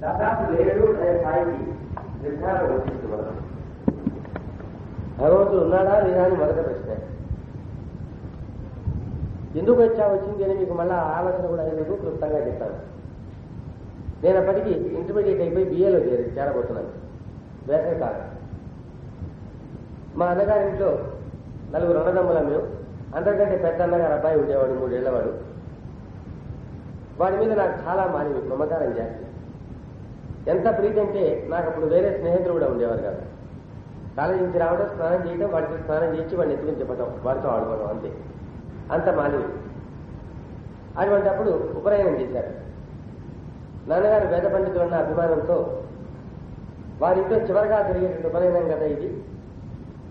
దాదాపు లేడు అనే స్థాయికి నిర్ధారణ వచ్చింది మనం. భగవంతుడు ఉన్నాడా లేదా అని మొదట ప్రశ్న. ఎందుకు వచ్చింది అని మీకు మళ్ళా ఆలోచన కూడా అనేది క్లుప్తంగా చెప్తాను. నేను అప్పటికి ఇంటర్మీడియట్ అయిపోయి BAలో చేరబోతున్నాను. వేసవి కాలం. మా అన్నగారింట్లో 4 అన్నదమ్ములం మేము. అందరికంటే పెద్ద అన్నగారు అబ్బాయి ఉండేవాడు, 3 ఏళ్లవాడు. వాడి మీద నాకు చాలా మమకారం చేస్తుంది. ఎంత ప్రీతి అంటే నాకు అప్పుడు వేరే స్నేహితులు కూడా ఉండేవారు కాదు. కాలేజీ నుంచి రావడం, స్నానం చేయడం, వాడికి స్నానం చేసి వాడిని ఎత్తుకుని చెప్పడం, వాడితో ఆడుకోవడం, అంతే. అంత మాలివి. అటువంటి అప్పుడు ఉపనయనం చేశారు. నాన్నగారు వేద పండితులు ఉన్న అభిమానంతో వారింట్లో చివరిగా జరిగేటువంటి ఉపనయనం కదా ఇది,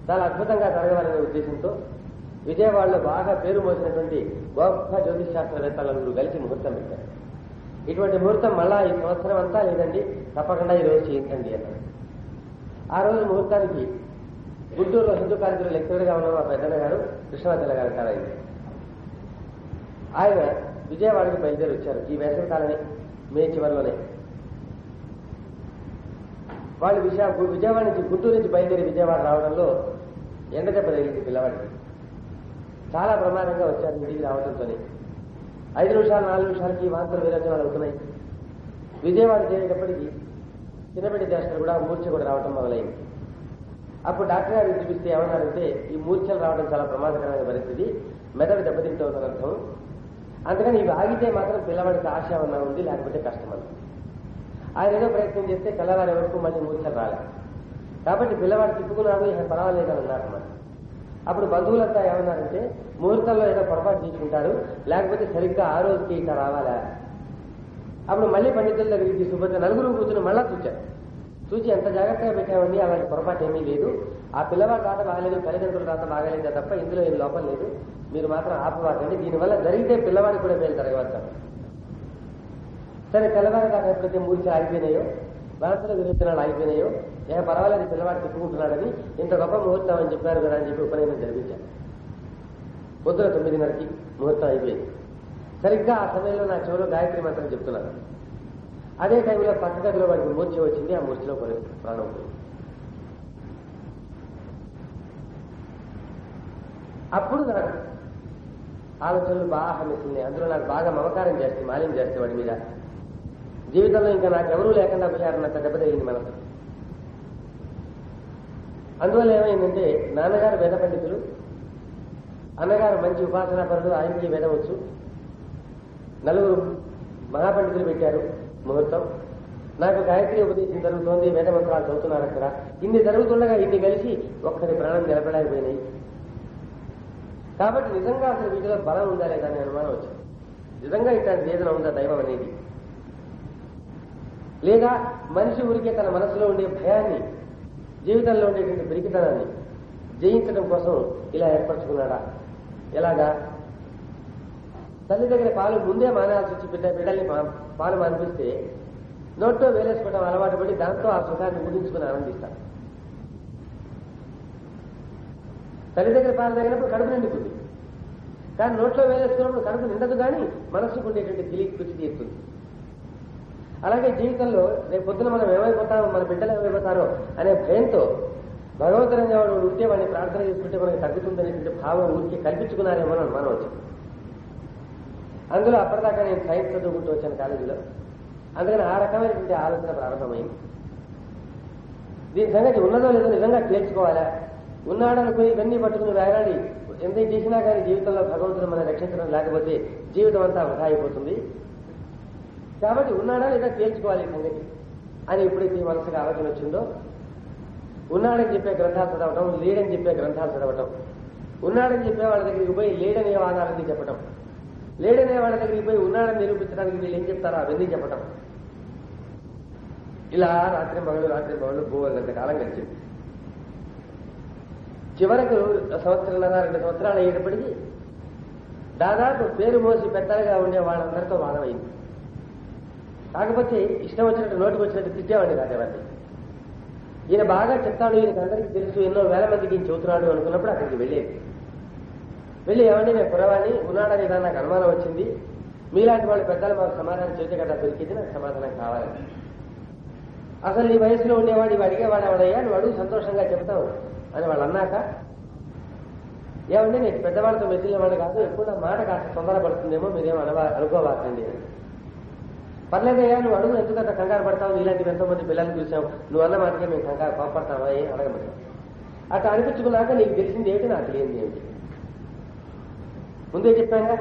చాలా అద్భుతంగా జరగవాలనే ఉద్దేశంతో విజయవాడలో బాగా పేరు మోసినటువంటి గొప్ప జ్యోతిష్ శాస్త్రవేత్తలందరూ కలిసి ముహూర్తం పెట్టారు. ఇటువంటి ముహూర్తం మళ్ళా ఈ సంవత్సరం అంతా లేదండి, తప్పకుండా ఈ రోజు చేయించండి అన్నారు. ఆ రోజు ముహూర్తానికి గుంటూరులో హిందూ కాలేజీలో లెక్చరర్గా ఉన్న మా పెద్దన్న గారు కృష్ణాచల గారు అంటారు. ఆయన విజయవాడకి బయలుదేరి వచ్చారు ఈ వేసవి కాలమే, మే చివరిలోనే. వాళ్ళు విజయవాడ నుంచి గుంటూరు నుంచి బయలుదేరి విజయవాడ రావడంలో ఎండ దెబ్బ తగిలింది పిల్లవాడికి. చాలా ప్రమాదంగా వచ్చారు ఇంటికి రావడంతోనే. 5 నిమిషాలు 4 నిమిషాలకి వాంతులు విరోచనాలు అవుతున్నాయి. విజయవాడ చేరేటప్పటికి చిన్నబిడ్డ చేష్టలు కూడా మూర్ఛ కూడా రావడం మొదలైంది. అప్పుడు డాక్టర్ గారు చూపిస్తే ఏమన్నారంటే, ఈ మూర్ఛలు రావడం చాలా ప్రమాదకరమైన పరిస్థితి, మెదడు దెబ్బతింటూ ఉందని అర్థం. అందుకని ఇవి ఆగితే మాత్రం పిల్లవాడికి ఆశ ఉన్నా ఉంది, లేకపోతే కష్టమన్నా. ఆయన ఏదో ప్రయత్నం చేస్తే తెల్లవారి వరకు మళ్ళీ మూర్ఛలు రాలేదు. కాబట్టి పిల్లవాడు తిప్పుకున్నాడు, ఇక పర్వాలేదని అన్నారు అన్నమాట. అప్పుడు బంధువులంతా ఏమన్నారంటే, ముహూర్తంలో ఏదో పొరపాటు తీసుకుంటాడు, లేకపోతే సరిగ్గా ఆ రోజుకి ఇట్లా రావాలా. అప్పుడు మళ్ళీ పండితుల దగ్గరికి తీసుకుపోతే 4 కూర్చుని మళ్ళా చూచి ఎంత జాగ్రత్తగా పెట్టామండి, అలాంటి పొరపాటు ఏమీ లేదు, ఆ పిల్లవాడి రాత బాగలేదు, తల్లిదండ్రుల రాత బాగలేదా తప్ప ఇందులో ఏం లోపం లేదు, మీరు మాత్రం ఆపవాకండి, దీనివల్ల జరిగితే పిల్లవాడికి కూడా మేలు జరగవద్దాం. సరే, తెల్లవారి దాకా ఎప్పుడైతే మూర్ఛ ఆగిపోయినాయో, వాంతుల విరోచనాలు ఆగిపోయినాయో, పర్వాలేదు పిల్లవాడు తిప్పుకుంటున్నాడని, ఇంత గొప్ప ముహూర్తం అని చెప్పారు కదా అని చెప్పి ఉపనయనం జరిపించాను. పొద్దున 9:30కి ముహూర్తం అయిపోయింది. సరిగ్గా ఆ సమయంలో నా చెవిలో గాయత్రి మంత్రం చెప్తున్నాను. అదే టైంలో పక్క గదిలో వాడికి మూర్ఛ వచ్చింది. ఆ మూర్ఛలో ప్రాణం పోయింది. అప్పుడు నాకు ఆలోచనలు బాగా మెచ్చింది. అందులో నాకు బాగా మమకారం చేస్తే, మాలిన్యం చేస్తే వాడి మీద. జీవితంలో ఇంకా నాకెవరూ లేకుండా పోయారన్నంత దెబ్బతగింది మనసు. అందువల్ల ఏమైందంటే, నాన్నగారు వేద పండితులు, అన్నగారు మంచి ఉపాసనా పరుడు, ఆయనకి వేదం వచ్చు. 4 మహాపండితులు పెట్టారు ముహూర్తం. నాకు గాయత్రి ఉపదేశం జరుగుతోంది, వేద మంత్రాలు చదువుతున్నారు అక్కడ. ఇన్ని జరుగుతుండగా ఇన్ని కలిసి ఒక్కరి ప్రాణం నిలబడలేకపోయినాయి. కాబట్టి నిజంగా అసలు వీటిలో బలం ఉందా లేదా అని అనుమానం వచ్చింది. నిజంగా ఇట్లాంటి వేదన ఉందా దైవం అనేది, లేదా మనిషి ఊరికే తన మనసులో ఉండే భయాన్ని, జీవితంలో ఉండేటువంటి పిరికితనాన్ని జయించడం కోసం ఇలా ఏర్పరచుకున్నాడా? ఎలాగా? తల్లి దగ్గర పాలు ముందే మానాల్సి వచ్చి బిడ్డల్ని పాలు మానిపిస్తే నోట్లో వేలేసుకోవడం అలవాటు పడి దాంతో ఆ సుఖాన్ని ఊహించుకుని ఆనందిస్తాడు. తల్లి దగ్గర పాలు తగినప్పుడు కడుపు నిండుతుంది, కానీ నోట్లో వేలేసుకున్నప్పుడు కడుపు నిండదు, కానీ మనస్సుకు ఉండేటువంటి పిచ్చి తీరుతుంది. అలాగే జీవితంలో రేపు పొద్దున మనం ఏమైపోతామో, మన బిడ్డలు ఏమైపోతారో అనే భయంతో భగవంతుడంగా వాడు ఉంటే వాడిని ప్రార్థన చేసుకుంటే మనకి తగ్గుతుందనేటువంటి భావం ఊరికి కల్పించుకున్నారేమో అని అనుమానం వచ్చింది. అందులో అప్పటిదాకా నేను సైన్స్ చదువుకుంటూ వచ్చాను కాలేజీలో. అందుకని ఆ రకమైనటువంటి ఆలోచన ప్రారంభమైంది. దీని సంగతి ఉన్నదో లేదో నిజంగా తేల్చుకోవాలా? ఉన్నాడనుకుని ఇవన్నీ పట్టుకుని వేలాడి ఎంత చేసినా కానీ జీవితంలో భగవంతుడు మనం రక్షించడం లేకపోతే జీవితం అంతా వృధా అయిపోతుంది. కాబట్టి ఉన్నాడా లేదా తేల్చుకోవాలి ఈ సంగతి అని ఎప్పుడైతే మనసుకు ఆలోచన వచ్చిందో, ఉన్నాడని చెప్పే గ్రంథాలు చదవటం, లేడని చెప్పే గ్రంథాలు చదవటం, ఉన్నాడని చెప్పే వాళ్ళ దగ్గరికి పోయి లేడనే వాదాలన్నీ చెప్పటం, లేడనే వాళ్ళ దగ్గరికి పోయి ఉన్నాడని నిరూపించడానికి వీళ్ళు ఏం చెప్తారో అవన్నీ చెప్పటం, ఇలా రాత్రి మగళ్ళు గోవలంత కాలం గడిచింది. చివరకు 1.5 సంవత్సరాలు 2 సంవత్సరాలు అయ్యేటప్పటికీ దాదాపు పేరు మోసి పెద్దలుగా ఉండే వాళ్ళందరితో వాదమైంది. కాకపోతే ఇష్టం వచ్చినట్టు నోటికి వచ్చినట్టు తిట్టేవాడిని కాదేవాడిని. ఈయన బాగా చెప్తాడు, ఈయనకి అందరికీ తెలుసు, ఎన్నో వేల మందికి ఈయన చెబుతున్నాడు అనుకున్నప్పుడు అక్కడికి వెళ్ళి ఏమండి నేను కురవాణి, ఉన్నాడా లేదా నాకు అనుమానం వచ్చింది, మీలాంటి వాళ్ళు పెద్దలు మాకు సమాధానం చేసే కదా దొరికింది, నాకు సమాధానం కావాలని. అసలు నీ వయసులో ఉండేవాడు ఇవి అడిగేవాడు ఎవడయ్యా, నువ్వు అడుగు సంతోషంగా చెప్తావు అని వాళ్ళు అన్నాక, ఏమంటే నేను పెద్దవాళ్ళతో మెచ్చినవాడు కాదు, ఎప్పుడు నా మాట కాస్త తొందరపడుతుందేమో, మీరేమో అనుకోవాకండి. పర్లేదయ్యా, నువ్వు అడుగు, ఎందుకంత కంగారు పడతావు, నీలాంటివి ఎంతో మంది పిల్లల్ని చూసావు, నువ్వు అన్న మాటకే మేము కంగారు కోపడతావా ఏం అడగమంటావు. అట్లా అనిపించుకున్నాక నీకు తెలిసింది ఏమిటి, నాకు తెలియంది ఏమిటి. ముందే చెప్పాగా,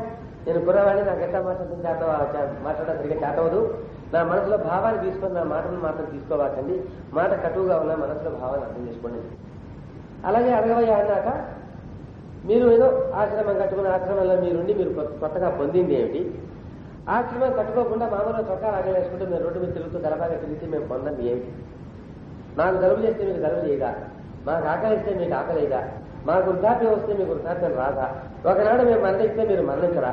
నేను కుర్రవాడిని, నాకు ఎంత మాట్లాడడం సరిగ్గా చేతవదు, నా మనసులో భావాన్ని తీసుకొని నా మాటను మాత్రం తీసుకోవాకండి, మాట కటువుగా ఉన్న మనసులో భావాన్ని అర్థం చేసుకోండి. అలాగే అడగవయ్యా అన్నాక, మీరు ఏదో ఆశ్రమం కట్టుకున్న ఆశ్రమంలో మీరుండి మీరు కొత్తగా పొందింది ఏమిటి, ఆశ్రమం కట్టుకోకుండా మామూలుగా చొక్కా ఆగలేసుకుంటూ మీరు రోడ్డు మీద తిరుగుతూ గలబాగా తిరిగితే మేము పొందండి ఏమిటి, నాకు జలుబు చేస్తే మీకు జలుబు చేయదా, మాకు ఆకలిస్తే మీకు ఆకలేదా, మాకు వృద్ధాప్యం వస్తే మీకు వృద్ధాప్యం రాదా, ఒకనాడు మేము మరణిస్తే మీరు మరణించరా.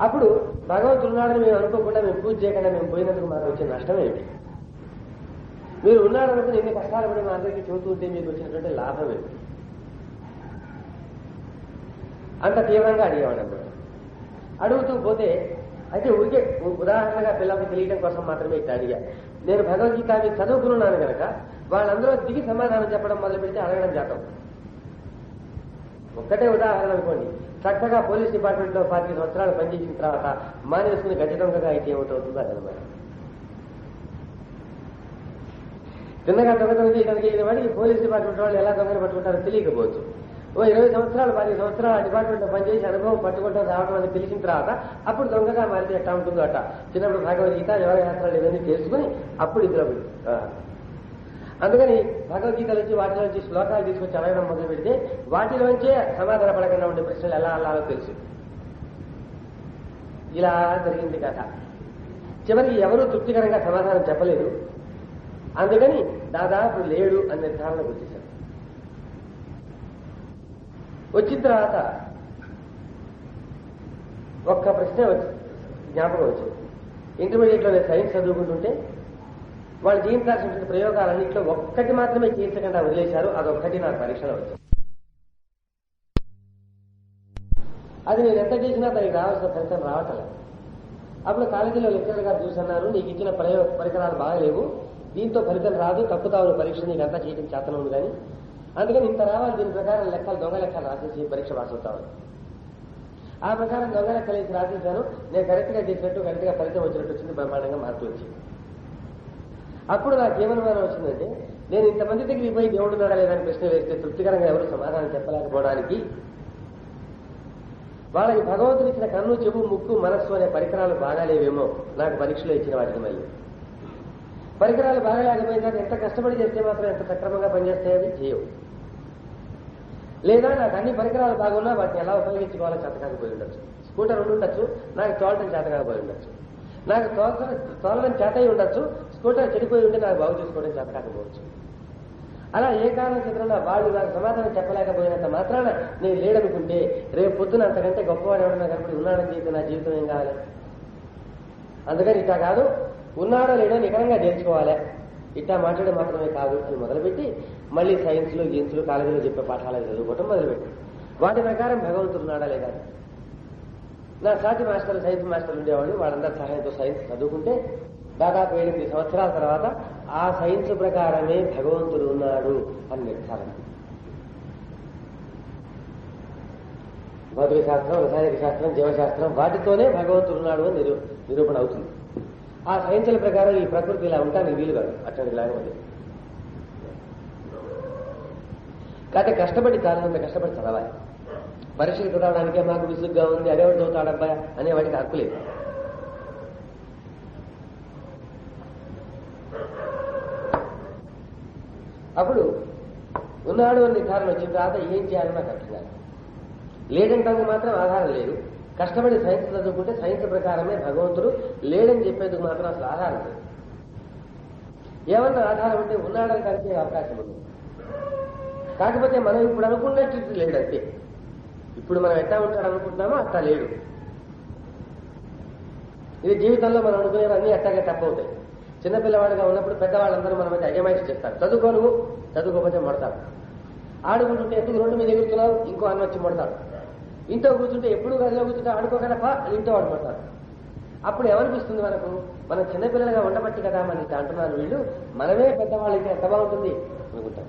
అప్పుడు భగవంతుడున్నాడని మేము అనుకోకుండా మేము పూజ చేయకుండా మేము పోయినందుకు మాకు వచ్చే నష్టం ఏమిటి, మీరు ఉన్నారనుకుని ఎన్ని కష్టాలు పడి మా అందరికీ చూస్తూ ఉంటే మీకు వచ్చినటువంటి లాభం ఏమిటి. అంత తీవ్రంగా అడిగేవాడు అన్నమాట. అడుగుతూ పోతే అయితే ఊరికే ఉదాహరణగా పిల్లలకు తెలియడం కోసం మాత్రమే ఇట్లా అడిగా. నేను భగవద్గీత మీకు చదువుకున్నాను కనుక వాళ్ళందరూ దిగి సమాధానం చెప్పడం మొదలు పెడితే అడగడం జాతం. ఒక్కటే ఉదాహరణ అనుకోండి, చక్కగా పోలీస్ డిపార్ట్మెంట్లో 10 సంవత్సరాలు పనిచేసిన తర్వాత మానేసుకుని గజదొంగగా అయితే ఏమిటవుతుందో అదనమాట. చిన్నగా దొంగతనం చేయడానికి వెళ్ళిన వాడికి పోలీస్ డిపార్ట్మెంట్ వాళ్ళు ఎలా దొంగలు పట్టుకుంటారో తెలియకపోవచ్చు. 20 సంవత్సరాలు 10 సంవత్సరాలు ఆ డిపార్ట్మెంట్లో పనిచేసి అనుభవం పట్టుకుంటూ రావడం అని తెలిసిన తర్వాత అప్పుడు దొంగగా మారితే ఎట్లా ఉంటుందో అట్ట. చిన్నప్పుడు భగవద్గీత వ్యవహారాలు ఇవన్నీ తెలుసుకుని అప్పుడు ఇందులో అందుకని భగవద్గీతల నుంచి వాటిలోంచి శ్లోకాలు తీసుకొచ్చి అడగడం మొదలు పెడితే వాటిలోంచే సమాధాన పడకుండా ఉండే ప్రశ్నలు ఎలా అల్లాలో తెలుసు. ఇలా జరిగింది కథ. చివరికి ఎవరూ తృప్తికరంగా సమాధానం చెప్పలేదు. అందుకని దాదాపు లేడు అనే నిర్ధారణకు వచ్చేశారు. వచ్చిన తర్వాత ఒక్క ప్రశ్న జ్ఞాపకం వచ్చింది. ఇంటర్మీడియట్లో నేను సైన్స్ చదువుకుంటుంటే వాళ్ళు చేయించాల్సిన ప్రయోగాలన్నింటిలో ఒక్కటి మాత్రమే చేయించకుండా వదిలేశారు. అదొక్కటి నాకు పరీక్షలో వచ్చింది. అది నేను ఎంత చేసినా దానికి రావాల్సిన ఫలితం రావటం. అప్పుడు కాలేజీలో లెక్చరర్ గారు చూసన్నారు, నీకు ఇచ్చిన పరికరాలు బాగాలేవు, దీంతో ఫలితం రాదు, తప్పుతావుల పరీక్ష నీకంతా చేయడం చేతనం ఉంది కానీ, అందుకని ఇంత రావాలి, దీని ప్రకారం లెక్కలు దొంగ లెక్కలు రాసేసి పరీక్ష పాస్ అవుతాను. ఆ ప్రకారం దొంగ లెక్కలు వేసి రాసేసాను. నేను కరెక్ట్గా చేసినట్టు కరెక్ట్గా ఫలితం వచ్చినట్టు వచ్చింది, బ్రహ్మాండంగా మార్కులు వచ్చింది. అప్పుడు నాకు ఏమనుమానం వచ్చిందంటే, నేను ఇంతమంది దగ్గరికి పోయి దేవుడు ఉన్నాడా లేదని ప్రశ్న వేస్తే తృప్తికరంగా ఎవరు సమాధానం చెప్పలేకపోవడానికి వాళ్ళకి భగవంతుడు ఇచ్చిన కన్ను, చెవు, ముక్కు, మనస్సు అనే పరికరాలు బాగాలేవేమో నాకు పరీక్షలో ఇచ్చిన వాటికి. మళ్ళీ పరికరాలు బాగా లేకపోయినా ఎంత కష్టపడి చేస్తే మాత్రం ఎంత సక్రమంగా పనిచేస్తాయని చేయవు. లేదా నాకు అన్ని పరికరాలు బాగున్నా వాటిని ఎలా ఉపయోగించుకోవాలో చేతకాకపోయి ఉండొచ్చు. స్కూటర్ ఉండి ఉండొచ్చు, నాకు తోలడం చేతకాకపోయి ఉండొచ్చు. నాకు తోలడం చేతయి ఉండొచ్చు, స్కూటర్ చెడిపోయి ఉంటే నాకు బాగు చేసుకోవడం చేతకాకపోవచ్చు. అలా ఏ కారణం చిత్రంలో వాళ్ళు నాకు సమాధానం చెప్పలేకపోయినంత మాత్రాన నేను లేడనుకుంటే రేపు పొద్దున అంతకంటే గొప్పవాడు ఎవడన్నా కనపడి ఉన్నాడని చెప్పి నా జీవితం ఏం కావాలి. అందుకని ఇట్లా కాదు, ఉన్నాడో లేడో నికరంగా తెలుసుకోవాలి, ఇట్లా మాట్లాడే మాత్రమే కాదు అని మొదలుపెట్టి మళ్ళీ సైన్స్లు గీన్స్లు కాలేజీలో చెప్పే పాఠాలు చదువుకోవటం మొదలుపెట్టి వాటి ప్రకారం భగవంతుడు ఉన్నాడా లేదా. నా సాటి మాస్టర్లు, సైన్స్ మాస్టర్లు ఉండేవాళ్ళు, వాళ్ళందరి సహాయంతో సైన్స్ చదువుకుంటే దాదాపు 8 సంవత్సరాల తర్వాత ఆ సైన్స్ ప్రకారమే భగవంతుడు ఉన్నాడు అని నిర్ధారణ. భౌతిక శాస్త్రం, రసాయనిక శాస్త్రం, జీవశాస్త్రం వాటితోనే భగవంతుడు ఉన్నాడు అని నిరూపణ అవుతుంది. ఆ సైన్సుల ప్రకారం ఈ ప్రకృతి ఇలా ఉంటానికి వీలు కాదు, అట్లాంటి లేకపోతే. కాకపోతే కష్టపడి చాలినంత కష్టపడి చదవాలి. పరీక్షలు చదవడానికే మాకు విసుగ్గా ఉంది, అడేవాడు చదువుతాడబ్బా అనేవాడికి హక్కు లేదు. అప్పుడు ఉన్నాడు అని నిర్ధారణ వచ్చిన తర్వాత ఏం చేయాలో నాకు అర్థం కాదు. లేదంటానికి మాత్రం ఆధారం లేదు. కష్టపడి సైన్స్ చదువుకుంటే సైన్స్ ప్రకారమే భగవంతుడు లేడని చెప్పేందుకు మాత్రం అసలు ఆధారం లేదు. ఏమన్నా ఆధారం ఉంటే ఉన్నాడని కలిపే అవకాశం ఉంది. కాకపోతే మనం ఇప్పుడు అనుకున్నట్టు లేడంతే. ఇప్పుడు మనం ఎట్లా ఉంటాడు అనుకుంటున్నామో అట్లా లేడు. ఇది జీవితంలో మనం అనుకునేవన్నీ అట్టాగే తప్పవుతాయి. చిన్నపిల్లవాడిగా ఉన్నప్పుడు పెద్దవాళ్ళందరూ మన మధ్య అజమాయిషి చేస్తారు. చదువుకో, నువ్వు చదువుకోకపోతే మొడతాడు. ఆడుకుంటుంటే ఎందుకు రోడ్డు మీద ఎగురుతున్నావు, ఇంకో అన్న వచ్చి మొడతాడు. ఇంట్లో కూర్చుంటే ఎప్పుడు గదిలో కూర్చుంటే ఆడుకోగలపా అని ఇంట్లో వాడు పడతాడు. అప్పుడు ఏమనిపిస్తుంది మనకు? మనం చిన్నపిల్లలుగా ఉండబట్టి కదా మనకి అంటున్నారు వీళ్ళు, మనమే పెద్దవాళ్ళైతే ఎంత బాగుంటుంది అనుకుంటాం.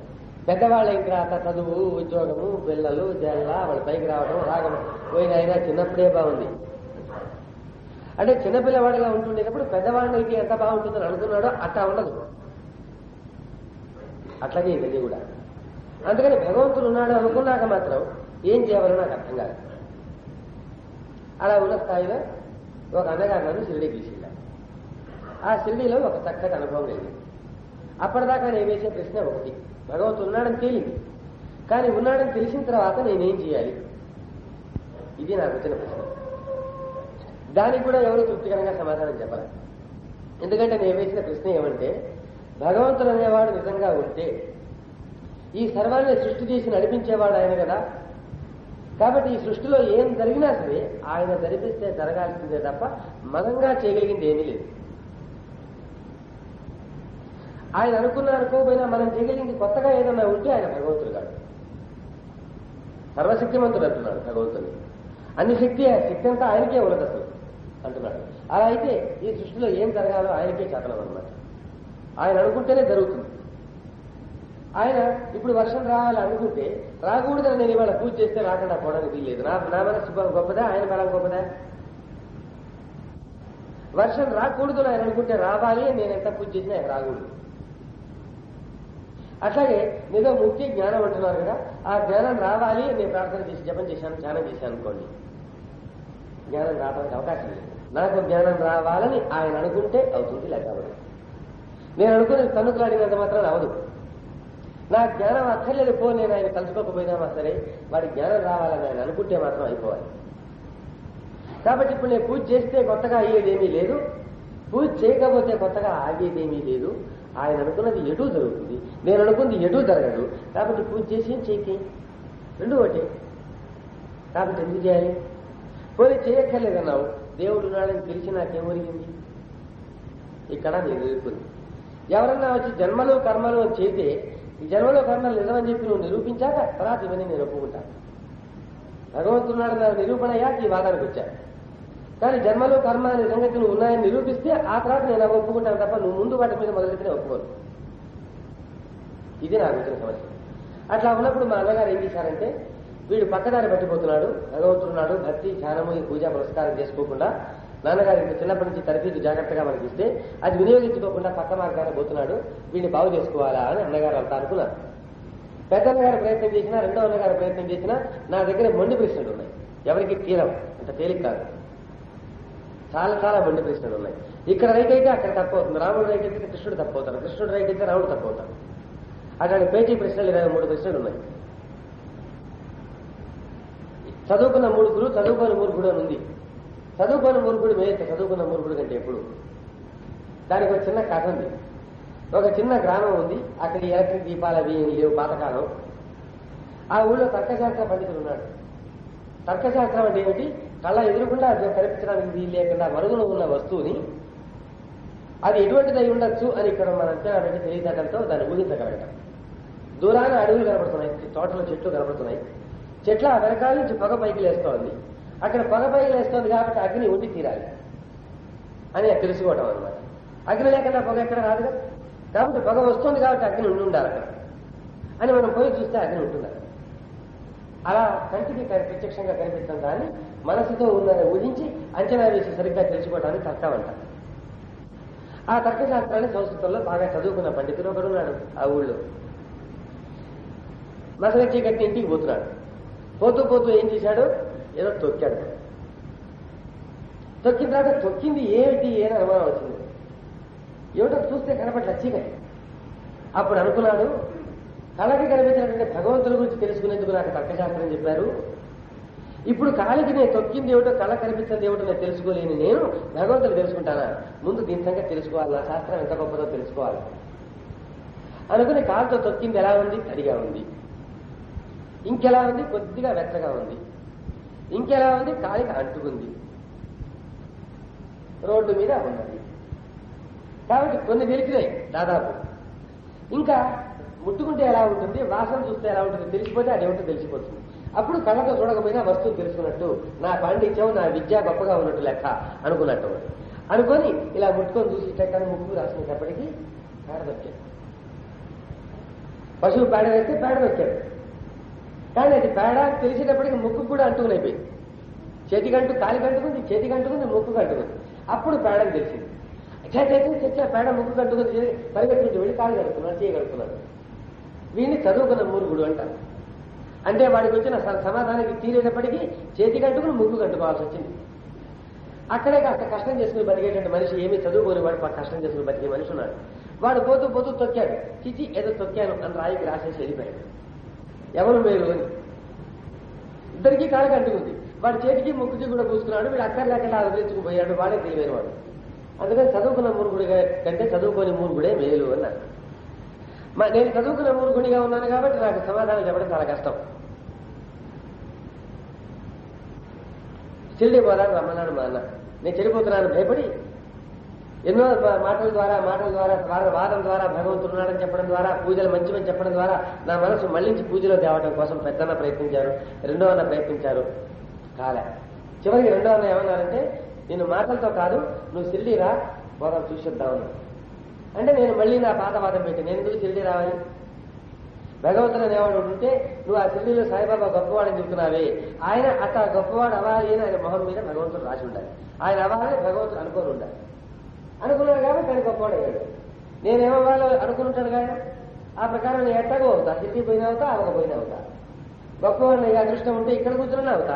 పెద్దవాళ్ళైన తర్వాత చదువు, ఉద్యోగము, పిల్లలు, జల్ల వాళ్ళ పైకి రావడం, రాగడం పోయినైనా చిన్నప్పుడే బాగుంది. అంటే చిన్నపిల్లవాడిగా ఉంటుండేటప్పుడు పెద్దవాడికి ఎంత బాగుంటుందని అనుకున్నాడో అట్లా ఉండదు. అట్లాగే ఇది కూడా. అందుకని భగవంతుడు ఉన్నాడు అనుకున్నాక మాత్రం ఏం చేయాలో నాకు అర్థం కాదు. అలా ఉన్న స్థాయిలో ఒక అన్నగారు నన్ను షిరిడీకి తీసుకెళ్ళాను. ఆ షిరిడీలో ఒక చక్కటి అనుభవం కలిగింది. అప్పటిదాకా నేను వేసే ప్రశ్న ఒకటి, భగవంతుడు ఉన్నాడని తేలింది, కానీ ఉన్నాడని తెలిసిన తర్వాత నేనేం చేయాలి? ఇది నాకు వచ్చిన ప్రశ్న. దానికి కూడా ఎవరు తృప్తికరంగా సమాధానం చెప్పాలి. ఎందుకంటే నేను వేసిన ప్రశ్న ఏమంటే, భగవంతుడు అనేవాడు నిజంగా ఉంటే ఈ సర్వాన్ని సృష్టి చేసి నడిపించేవాడు ఆయన కదా. కాబట్టి ఈ సృష్టిలో ఏం జరిగినా సరే ఆయన జరిపిస్తే జరగాల్సిందే తప్ప మనంగా చేయగలిగింది ఏమీ లేదు. ఆయన అనుకోకపోయినా మనం చేయగలిగింది కొత్తగా ఏదన్నా ఉంటే ఆయన భగవంతుడు కాదు. సర్వశక్తిమంతుడు అంటున్నాడు భగవంతుడు. అన్ని శక్తి అంతా ఆయనకే ఉన్నది అసలు అంటున్నాడు. అలా అయితే ఈ సృష్టిలో ఏం జరగాలో ఆయనకే చేతనం అన్నమాట. ఆయన అనుకుంటేనే జరుగుతుంది. ఆయన ఇప్పుడు వర్షం రావాలి అనుకుంటే రాకూడదని నేను ఇవాళ పూజ చేస్తే రాకుండా పోవడానికి వీల్లేదు. నా మనసు గొప్పదా, ఆయన బలం గొప్పదా? వర్షం రాకూడదు ఆయన అనుకుంటే రావాలి అని నేను ఎంత పూజ చేసినా ఆయన రాకూడదు. అట్లాగే ఏదో ముఖ్య జ్ఞానం అంటున్నారు కదా, ఆ జ్ఞానం రావాలి అని నేను ప్రార్థన చేసి జపం చేశాను, ధ్యానం చేశాను అనుకోండి, జ్ఞానం రావడానికి అవకాశం లేదు. నాకు జ్ఞానం రావాలని ఆయన అనుకుంటే అవుతుంది, లేక అవ్వదు. నేను అనుకుని తన్నుకులాడినంత మాత్రం అవదు. నా జ్ఞానం అక్కర్లేదు పో, నేను ఆయన కలుసుకోకపోయినా సరే వాడి జ్ఞానం రావాలని ఆయన అనుకుంటే మాత్రం అయిపోవాలి. కాబట్టి ఇప్పుడు నేను పూజ చేస్తే కొత్తగా అయ్యేదేమీ లేదు, పూజ చేయకపోతే కొత్తగా ఆగేదేమీ లేదు. ఆయన అనుకున్నది ఎటూ జరుగుతుంది, నేను అనుకుంది ఎటూ జరగదు. కాబట్టి పూజ చేసి చేయకి రెండు ఒకటి. కాబట్టి ఎందుకు చేయాలి? పోనీ చేయక్కర్లేదన్నావు, దేవుడు ఉన్నాడని తెలిసి నాకేం ఒరిగింది? ఇక్కడ నేను ఎదుర్కొంది. ఎవరన్నా వచ్చి జన్మలు కర్మలు అని చేస్తే ఈ జన్మలో కర్మలు నిజమని చెప్పి నువ్వు నిరూపించాక తర్వాత ఇవన్నీ నేను ఒప్పుకుంటాను. భగవంతుడున్నాడన్న నిరూపణ అయ్యాక ఈ వాదానికి వచ్చాను. కానీ జన్మలో కర్మ అనే సంగతి నువ్వు ఉన్నాయని నిరూపిస్తే ఆ తర్వాత నేను అవి ఒప్పుకుంటాను తప్ప నువ్వు ముందు వాటి మీద మొదలెట్టిన ఒప్పుకోను. ఇది నాకు వచ్చిన సమస్య. అట్లా ఉన్నప్పుడు మా అన్నగారు ఏం చేశారంటే, వీడు పక్కదారి పట్టిపోతున్నాడు, భగవంతుడున్నాడు, భక్తి ధ్యానము ఈ పూజా పురస్కారం చేసుకోకుండా నాన్నగారు ఇంత చిన్నప్పటి నుంచి తరఫీదు జాగ్రత్తగా మనకి ఇస్తే అది వినియోగించుకోకుండా పక్క మార్గాన్ని పోతున్నాడు, వీడిని బాగు చేసుకోవాలా అని అన్నగారు అంతా అనుకున్నారు. పెద్ద అన్నగారు ప్రయత్నం చేసినా, రెండో అన్నగారు ప్రయత్నం చేసినా నా దగ్గర మొండి ప్రశ్నలు ఉన్నాయి. ఎవరికి తీరం అంత తేలిక కాదు. చాలా చాలా మొండి ప్రశ్నలు ఉన్నాయి. ఇక్కడ రైట్ అయితే అక్కడ తప్పవుతుంది, రాముడు రైట్ అయితే కృష్ణుడు తప్పవుతాడు, కృష్ణుడు రైట్ అయితే రాముడు తప్పవుతాడు. అట్లాంటి పేజీ ప్రశ్నలు 23 ప్రశ్నలు ఉన్నాయి. చదువుకున్న మూర్ఖుడు, చదువుకోని మూర్ఖుడు అని ఉంది. చదువుకోని మూర్ఖుడు మేత చదువుకున్న మూర్ఖుడు కంటే ఎప్పుడు. దానికి ఒక చిన్న కథ ఉంది. ఒక చిన్న గ్రామం ఉంది, అక్కడ ఎలక్ట్రిక్ దీపాలు అవి ఏమి లేవు, పాతకాలం. ఆ ఊళ్ళో తర్కశాస్త్ర పండితుడు ఉన్నాడు. తర్కశాస్త్రం అంటే ఏమిటి? కళ్ళ ఎదురుకుండా కనిపించడానికి వీలు లేకుండా మరుగున ఉన్న వస్తువుని అది ఎటువంటిది అయి ఉండొచ్చు అని ఇక్కడ మన అంచనా పెట్టి తెలియటంతో దాన్ని ఊహించగలగటం. దూరాన అడవులు కనబడుతున్నాయి, తోటలో చెట్లు కనబడుతున్నాయి, చెట్ల వెనకాల నుంచి పొగ పైకి లేస్తోంది. అక్కడ పొగ పైకి లేస్తోంది కాబట్టి అగ్ని ఉండి తీరాలి అని తెలుసుకోవటం అనమాట. అగ్ని లేకుండా పొగ ఎక్కడ రాదు కదా, కాబట్టి పొగ వస్తుంది కాబట్టి అగ్ని ఉండి ఉండాలి అక్కడ అని మనం పోయి చూస్తే అగ్ని ఉంటున్నారు. అలా కంటికి ప్రత్యక్షంగా కనిపించడం దాన్ని మనసుతో ఉన్నది ఊహించి అంచనా వేసి సరిగ్గా తెలుసుకోవడానికి తర్కం అంటారు. ఆ తర్కశాస్త్రాన్ని సంస్కృతంలో బాగా చదువుకున్న పండితుడు ఒకడున్నాడు ఆ ఊళ్ళో. మసలచ్చి గట్టి ఇంటికి పోతున్నాడు. పోతూ పోతూ ఏం చేశాడు, ఏదో తొక్కాడు. తొక్కిన తర్వాత తొక్కింది ఏమిటి అని అనుమానం వచ్చింది. ఏమిటో చూస్తే కనపట్ల చీకటి. అప్పుడు అనుకున్నాడు, కళకి కనిపించినటువంటి భగవంతుల గురించి తెలుసుకునేందుకు నాకు తర్కశాస్త్రం చెప్పారు. ఇప్పుడు కాలికి నేను తొక్కింది ఏమిటో, కళ కనిపించింది ఏమిటో నేను తెలుసుకోలేని నేను భగవంతుడు తెలుసుకుంటానా? ముందు దీని సంగతి తెలుసుకోవాలి, నా శాస్త్రం ఎంత గొప్పదో తెలుసుకోవాలి అనుకుని కాలుతో తొక్కింది ఎలా ఉంది? తడిగా ఉంది. ఇంకెలా ఉంది? కొద్దిగా వెచ్చగా ఉంది. ఇంకెలా ఉంది? కాలికి అంటుకుంది, రోడ్డు మీద ఉన్నది. కాబట్టి కొన్ని తెలిసినాయి దాదాపు. ఇంకా ముట్టుకుంటే ఎలా ఉంటుంది, వాసన చూస్తే ఎలా ఉంటుంది తెలిసిపోతే అదేమిటో తెలిసిపోతుంది. అప్పుడు కళ్ళతో చూడకపోయినా వస్తువు తెలుసుకున్నట్టు, నా పాండిత్యం నా విద్య గొప్పగా ఉన్నట్టు లెక్క అనుకున్నట్టు. అనుకొని ఇలా ముట్టుకొని చూసి కానీ ముక్కు రాసినప్పటికీ పేడ దొక్కాడు. పశువు పేడ వేస్తే పేడ దొక్కాడు. కానీ అది పేడ తెలిసేటప్పటికి ముక్కు కూడా అంటుకునైపోయింది. చేతికంటూ కాలి కంటుకుంది, చేతికి అంటుకుంది, ముక్కు కంటుకుంది. అప్పుడు పేడని తెలిసింది. చచ్చా పేడ ముక్కు కంటుకుంది, పరిగెత్తుకుంటూ వెళ్ళి కాలు కడుక్కున్నాడు, చేయగలుగుతున్నాడు. వీడిని చదువుకున్న మూర్ఖుడు అంటారు. అంటే వాడికి వచ్చిన సమాధానానికి తీరేటప్పటికీ చేతి కంటుకుని ముక్కు కట్టుకోవాల్సి వచ్చింది. అక్కడే కాస్త కష్టం చేసుకుని బతికేటువంటి మనిషి, ఏమీ చదువుకోని వాడు కష్టం చేసుకుని బతికే మనిషి ఉన్నాడు. వాడు పోతూ పోతూ తొక్కాడు. చిచి ఏదో తొక్కాను అని రాయికి రాసేసి వెళ్ళిపోయాడు. ఎవరు మేలు అని ఇద్దరికీ కాలు కంటుకుంది. వాడి చేతికి ముక్కుకి కూడా పూసుకున్నాడు. వీడు అక్కర్లేకుండా వదిలించుకుపోయాడు. వాడే తెలివైన వాడు. అందుకని చదువుకున్న మూర్ఖుడి కంటే చదువుకోని మూర్ఖుడే మేలు అన్నారు. నేను చదువుకున్న మూర్ఖుడిగా ఉన్నాను కాబట్టి నాకు సమాధానం చెప్పడం చాలా కష్టం. షిరిడీ పోదాను రమ్మన్నాడు మా అన్న. నేను చెడిపోతున్నాను భయపడి ఎన్నో మాటల ద్వారా వాదం ద్వారా భగవంతుడు ఉన్నాడని చెప్పడం ద్వారా, పూజలు మంచివని చెప్పడం ద్వారా నా మనసు మళ్లించి పూజలో తేవడం కోసం పెద్దన్న ప్రయత్నించారు, రెండో అన్న ప్రయత్నించారు. కాలే. చివరికి రెండో అన్న ఏమన్నారంటే, నేను మాటలతో కాదు, నువ్వు షిరిడీ రా, పోదాం చూసిద్దామని. అంటే నేను మళ్ళీ నా పాత వాదం పెట్టి, నేను ఎందుకు షిరిడీ రావాలి? భగవంతుడు అనేవాడు ఉంటే నువ్వు ఆ షిరిడీలో సాయిబాబా గొప్పవాడని చెబుతున్నావే, ఆయన అట్లా గొప్పవాడు అవ్వాలి అని ఆయన మొహం మీద భగవంతుడు రాసి ఉండాలి. ఆయన అవ్వాలని భగవంతుడు అనుకోని ఉండాలి. అనుకున్నాడు కాబట్టి ఆయన గొప్పవాడు అయ్యాడు. నేనేమవ్వాలో అనుకుంటాడు కానీ ఆ ప్రకారం నేను ఎట్టగో అవుతా, షిరిడీ పోయినా అవుతా, అవ్వకపోయినా అవుతా. గొప్పవాడిని అయ్యే అదృష్టం ఉంటే ఇక్కడ కూర్చున్నా అవుతా,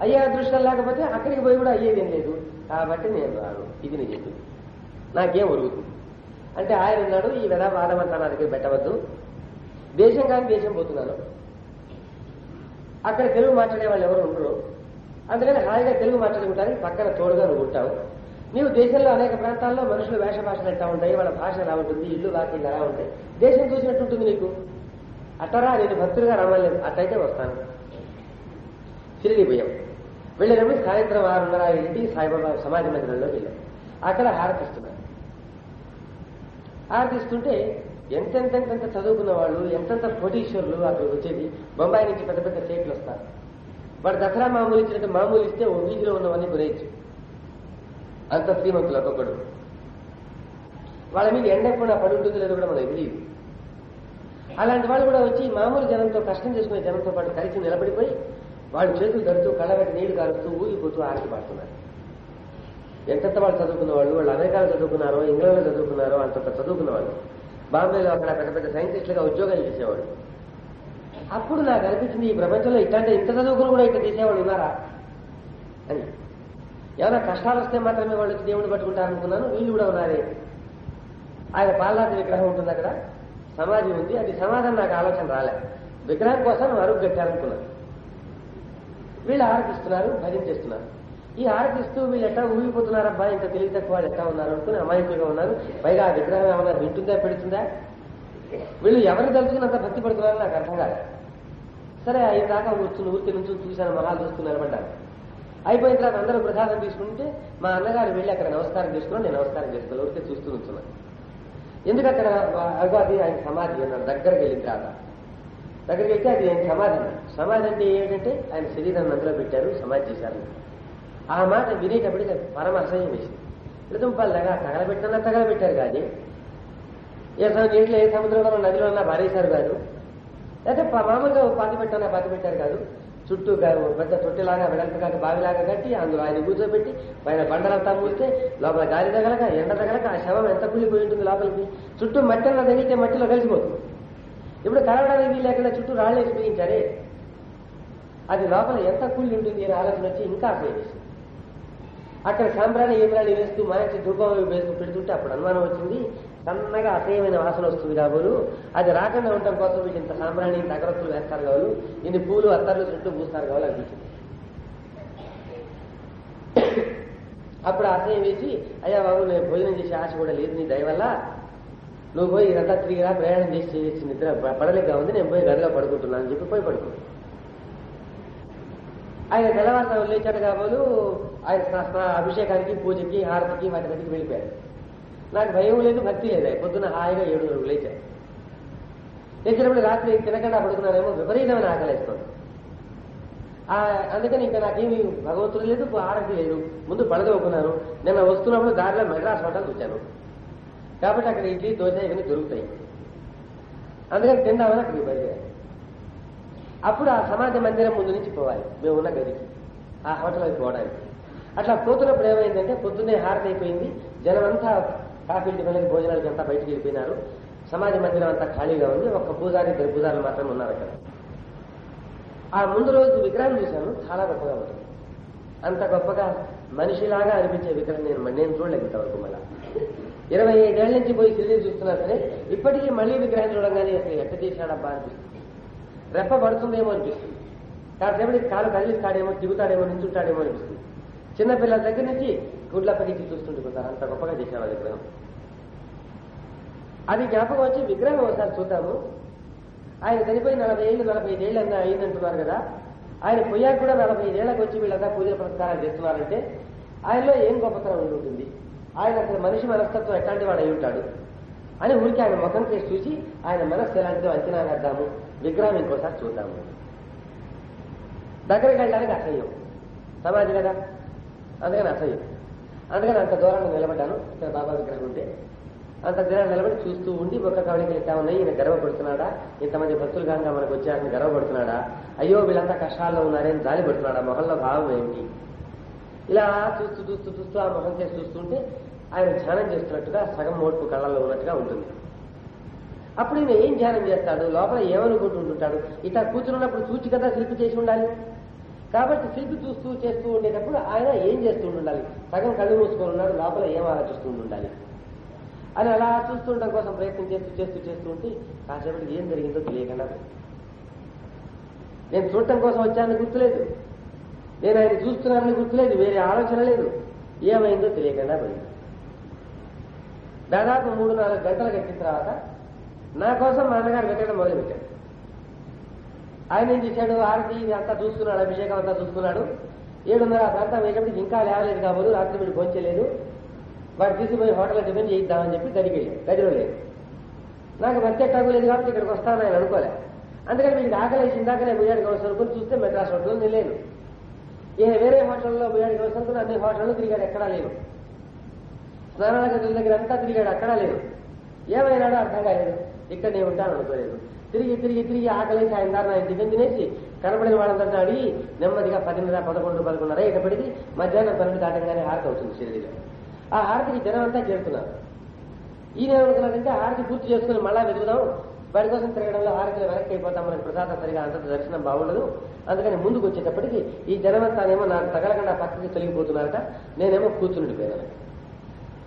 అయ్యే అదృష్టం లేకపోతే అక్కడికి పోయి కూడా అయ్యేదేం లేదు. కాబట్టి నేను రాను, ఇది నేను చెప్పింది, నాకేం ఒరుగుతుంది అంటే. ఆయన ఉన్నాడు, ఈ విధా వాదం అంతా నా దగ్గర పెట్టవద్దు, దేశం కానీ దేశం పోతున్నాను, అక్కడ తెలుగు మాట్లాడే వాళ్ళు ఎవరు ఉండరు, అందుకని హాయిగా తెలుగు మాట్లాడుకుంటానికి పక్కన తోడుగా నువ్వు ఉంటావు. నీవు దేశంలో అనేక ప్రాంతాల్లో మనుషులు వేష భాషలు ఎట్లా ఉంటాయి, వాళ్ళ భాష ఎలా ఉంటుంది, ఇల్లు వాకిళ్ళు ఎలా ఉంటాయి, దేశం చూసినట్టు ఉంటుంది నీకు. అట్టరా నేను భక్తులుగా రమ్మలేదు, అట్టయితే వస్తాను. షిరిడీ పోయాం. వెళ్ళినప్పుడు సాయంత్రం 6:30 సాయిబాబా సమాధి మందిరంలోకి వెళ్ళాం. అక్కడ హారతిస్తున్నారు. హారతిస్తుంటే ఎంతెంత చదువుకున్న వాళ్ళు, ఎంతెంత కోటీశ్వరులు అక్కడికి వచ్చేది. బొంబాయి నుంచి పెద్ద పెద్ద సేట్లు వస్తారు. వాడు దసరా మామూలు ఇచ్చినట్టు మామూలు ఇస్తే ఓ వీధిలో ఉన్నవన్నీ కొనేయచ్చు, అంత శ్రీమంతులు ఒక్కొక్కడు. వాళ్ళ మీద ఎండ కూడా పడి ఉంటుంది లేదో కూడా మనకు తెలియదు. అలాంటి వాళ్ళు కూడా వచ్చి మామూలు జనంతో, కష్టం చేసుకునే జనంతో పాటు కలిసి నిలబడిపోయి వాళ్ళు చేతులు ధరుతూ కళ్ళబెట్టి నీళ్లు కారుస్తూ ఊగిపోతూ ఆరతి పడుతున్నారు. ఎంతెంత వాళ్ళు చదువుకున్న వాళ్ళు, వాళ్ళు అమెరికాలో చదువుకున్నారో, ఇంగ్లాండ్లో చదువుకున్నారో, అంతంత చదువుకున్న వాళ్ళు. బాంబేలో అక్కడ పెద్ద పెద్ద సైంటిస్టులుగా ఉద్యోగాలు చేసేవాడు. అప్పుడు నాకు అనిపించింది, ఈ ప్రపంచంలో ఇట్లాంటి ఇంత చదువుకుని కూడా ఇట్లా చేసేవాళ్ళు ఉన్నారా అని. ఏమైనా కష్టాలు వస్తే మాత్రమే వాళ్ళు వచ్చి దేవుడిని పట్టుకుంటారనుకున్నాను, వీళ్ళు కూడా ఉన్నారే. ఆయన పాలనాథ విగ్రహం ఉంటుంది అక్కడ, సమాధి ఉంది, అది సమాధానం నాకు ఆలోచన రాలే. విగ్రహం కోసం అరుగు కట్టారనుకున్నాను. వీళ్ళు ఆరతిస్తున్నారు, భజించేస్తున్నారు. ఈ ఆరతిస్తూ వీళ్ళు ఎట్లా ఊగిపోతున్నారబ్బా, ఇంకా తెలివి తక్కువ వాళ్ళు ఎట్లా ఉన్నారు అనుకుని అమాయకులుగా ఉన్నారు. పైగా ఆ విగ్రహం ఏమన్నా వింటుందా పెడుతుందా, వీళ్ళు ఎవరికి తలుచుకున్నంత భక్తి పడుతున్నారని నాకు అర్థం కాదు. సరే అయిన దాకా ఊరికి నుంచి చూశాను, మహాలు చూస్తూ నిలబడ్డాను. అయిపోయిన తర్వాత అందరూ ప్రసాదం తీసుకుంటే మా అన్నగారు వెళ్ళి అక్కడ నమస్కారం చేసుకున్నాను. నేను నమస్కారం చేసుకోవాలి, ఊరికే చూస్తూ ఉంటున్నాను. ఎందుకు అక్కడ అది ఆయన సమాధి అన్నాడు. దగ్గరికి వెళ్ళిన తర్వాత దగ్గరికి వెళ్తే అది ఆయన సమాధి. సమాధి అంటే ఏంటంటే ఆయన శరీరాన్ని అందులో పెట్టారు, సమాధి చేశారు. ఆ మాట వినేటప్పటికి పరమ అసహ్యం వేసింది. ఋతుంపాలుగా తగలబెట్టారు కాదు, నీటిలో ఏ సముద్రంలో నదిలో ఉన్నా పారేశారు కాదు, లేకపోతే మామూలుగా పాతి పెట్టారు కాదు. చుట్టూ పెద్ద తొట్టిలాగా వెడల్పుగా బావిలాగా కట్టి అందులో ఆయన కూర్చోబెట్టి పైన బండలంతా మూస్తే లోపల గాలి తగలక ఎండ తగలక ఆ శవం ఎంత కుళ్ళిపోయి ఉంటుంది లోపలికి. చుట్టూ మట్టిలో తగిలితే మట్టిలో కలిసిపోతుంది. ఇప్పుడు కలవడానికి వీళ్ళు లేకుండా చుట్టూ రాళ్ళు వేసి బిగించారే, అది లోపల ఎంత కుళ్ళి ఉంటుంది అని ఆలోచన వచ్చి ఇంకా అసహ్యం వేసింది. అక్కడ సాంబ్రాణి ఏమ్రాణి వేస్తూ మంచి ధూపం వేస్తూ పెడుతుంటే అప్పుడు అనుమానం వచ్చింది. సన్నగా అసహ్యమైన వాసన వస్తుంది కాబోలు, అది రాకుండా ఉండటం కోసం వీళ్ళు ఇంత సాంబ్రాణి, ఇంత అగరత్తులు వేస్తారు కావాలి, ఇన్ని పూలు అత్తర్లు చుట్టూ పూస్తారు కావాలి అనిపించింది. అప్పుడు అసహ్యం వేసి, అయ్యా బాబు నేను భోజనం చేసే ఆశ కూడా లేదు నీ దయ వల్ల, నువ్వు పోయి ఇదంతా తిరిగిరా, ప్రయాణం చేసి చేయొచ్చు, నిద్ర పడలేక ఉంది, నేను పోయి గదిలో పడుకుంటున్నాను అని చెప్పి పోయి పడుకున్నాను. ఆయన తెల్లవారుతా లేచాడు కాబోలు, ఆయన అభిషేకానికి, పూజకి, హారతికి వాటి దగ్గరికి వెళ్ళిపోయాడు. నాకు భయం లేదు, భక్తి లేదు. పొద్దున్న హాయిగా 7 లేచాడు. లేచినప్పుడు రాత్రి తినకుండా పడుకున్నానేమో, విపరీతమైన ఆకలి వేస్తుంది. అందుకని ఇంకా నాకేమి భగవంతుడు లేదు, ఆరతి లేదు. ముందు పడదవుకున్నాను. నిన్న వస్తున్నప్పుడు దారిలో మెడ్రాస్ హోటల్ చూశాను. కాబట్టి అక్కడ ఇడ్లీ, దోశ ఇవన్నీ దొరుకుతాయి. అందుకని తిందామని అక్కడికి బయలుదేరాను. అప్పుడు ఆ సమాజ మందిరం ముందు నుంచి పోవాలి మేము ఉన్న గదికి, ఆ హోటల్కి పోవడానికి. అట్లా పోతున్నప్పుడు ఏమైందంటే పొద్దున్నే హారతి అయిపోయింది. జనమంతా కాఫీలు, టిఫిన్లకి, భోజనాలకి అంతా బయటికి వెళ్ళిపోయినారు. సమాజ మందిరం అంతా ఖాళీగా ఉంది. ఒక్క పూజారి, 2 పూజారులు మాత్రం ఉన్నారు అక్కడ. ఆ ముందు రోజు విగ్రహం చూశాను, చాలా గొప్పగా ఉంటుంది. అంత గొప్పగా మనిషిలాగా అనిపించే విగ్రహం నేను చూడలేదు ఇంతవరకు. మళ్ళా 25 ఏళ్ల నుంచి పోయి సిరిడి చూస్తున్నా సరే ఇప్పటికీ మళ్ళీ విగ్రహం చూడగానే అసలు ఎట్ట చేశాడబ్బా అనిపిస్తుంది. రెప్ప పడుతుందేమో అనిపిస్తుంది. కాసేపటికి కాలు కదిలిస్తాడేమో, దిగుతాడేమో, నించుంటాడేమో అనిపిస్తుంది. చిన్నపిల్లల దగ్గర నుంచి గుడ్లప్పగించి చూస్తుంటుకుంటారు. అంత గొప్పగా చేశాడు ఆ విగ్రహం. అది జ్ఞాపకం వచ్చి విగ్రహం ఒకసారి చూద్దాము. ఆయన చనిపోయి 45 ఏళ్ళు అయిందంటున్నారు కదా. ఆయన పొయ్యాక కూడా 45 ఏళ్ళకి వచ్చి వీళ్ళంతా పూజ పురస్కారాలు చేస్తున్నారంటే ఆయనలో ఏం గొప్పతనం ఉంటుంది, ఆయన అసలు మనిషి మనస్తత్వం ఎట్లాంటి వాడు అయి ఉంటాడు అని ఊరికి ఆయన ముఖం చేసి చూసి ఆయన మనస్సు ఎలాంటిదో అంచనా వేద్దాము, విగ్రహం ఇంకోసారి చూద్దాము. దగ్గరికి వెళ్ళడానికి అసహ్యం, సమాజం కదా, అందుకని అసహ్యం. అందుకని అంత దూరంగా నిలబడ్డాను. ఇక్కడ బాబా విగ్రహం ఉంటే అంత దూరం నిలబడి చూస్తూ ఉండి ఒక్క కవలికి వెళ్తా ఉన్నాయి. ఈయన గర్వపడుతున్నాడా, ఇంతమంది భక్తులు కాగా మనకు వచ్చారని గర్వపడుతున్నాడా, అయ్యో వీళ్ళంతా కష్టాల్లో ఉన్నారని జాలి పడుతున్నాడా, మొహంలో భావం ఏంటి, ఇలా చూస్తూ చూస్తూ చూస్తూ ఆ మొహం చేసి చూస్తుంటే ఆయన ధ్యానం చేస్తున్నట్టుగా సగం మోడ్పు కళ్ళల్లో ఉన్నట్టుగా ఉంటుంది. అప్పుడు ఈయన ఏం ధ్యానం చేస్తాడు, లోపల ఏమనుకుంటూ ఉంటుంటాడు. ఇట్లా కూర్చున్నప్పుడు చూచి కదా శిల్పి చేసి ఉండాలి. కాబట్టి శిల్పి చూస్తూ చేస్తూ ఉండేటప్పుడు ఆయన ఏం చేస్తూ ఉండాలి, సగం కళ్ళు మూసుకొని ఉన్నాడు, లోపల ఏం ఆలోచిస్తూ ఉండాలి అని అలా చూస్తుండడం కోసం ప్రయత్నం చేస్తూ చేస్తూ చేస్తూ ఉంటే కాసేపటికి ఏం జరిగిందో తెలియకుండా నేను చూడటం కోసం వచ్చానని గుర్తులేదు, నేను ఆయన చూస్తున్నానని గుర్తులేదు, వేరే ఆలోచన లేదు, ఏమైందో తెలియకుండా పోయింది. దాదాపు 3-4 గంటలు గడిచిన తర్వాత నా కోసం మా అన్నగారు వెతకడం మొదలుపెట్టాడు. ఆయన ఏం చేశాడు, ఆరతి ఇది అంతా చూస్తున్నాడు, అభిషేకం అంతా చూస్తున్నాడు. 7:30 ఆ ప్రాంతం వేసేప్పటికి ఇంకా లేవలేదు కాబోదు, రాత్రి వీడు భోంచలేదు. వాడు తీసుకుపోయి హోటల్లో టిఫిన్ చేయిద్దామని చెప్పి గదికి వెళ్ళాడు. గదిలో లేదు. నాకు మధ్యట్టాగు లేదు కాబట్టి ఇక్కడికి వస్తానని ఆయన అనుకోలే. అందుకని వీడికి ఆకలేసి ఇందాకనే బిర్యానీ కావచ్చు అనుకుని చూస్తే మెడ్రాస్ హోటల్లో నేను లేను. ఈయన వేరే హోటల్లో బిర్యానీ కావచ్చు అనుకుని అన్ని హోటల్లో తిరిగాడు, ఎక్కడా లేదు. స్నానాల గదుల దగ్గర అంతా తిరిగాడు, అక్కడా లేదు. ఏమైనాడో అర్థం కాలేదు. ఇక్కడ నేను ఉంటాను అనుకోలేదు. తిరిగి తిరిగి తిరిగి ఆకలేసి ఆయన దారిని ఆయన టిఫిన్ తినేసి కనబడిన వాళ్ళందరినీ అడిగి నెమ్మదిగా 10:30, 11, 11:30 ఇటప్పటికి మధ్యాహ్నం 12 దాటగానే హారతి అవుతుంది షిరిడీలో. ఆ హారతికి జనం అంతా చేరుతున్నారు. ఈయన ఏమనుకున్నాడంటే హారతి పూర్తి చేసుకుని మళ్ళా వెతుకుదాం, వాడి కోసం తిరగడంలో హారతిలో వెనక్కి అయిపోతాం, మనకి ప్రసాదం సరిగా అంత దర్శనం బాగుండదు. అందుకని ముందుకు వచ్చేటప్పటికి ఈ జనమంతానేమో నాకు తగలకుండా పక్కకి తొలగిపోతున్నారట. నేనేమో కూర్చుండిపోయాను.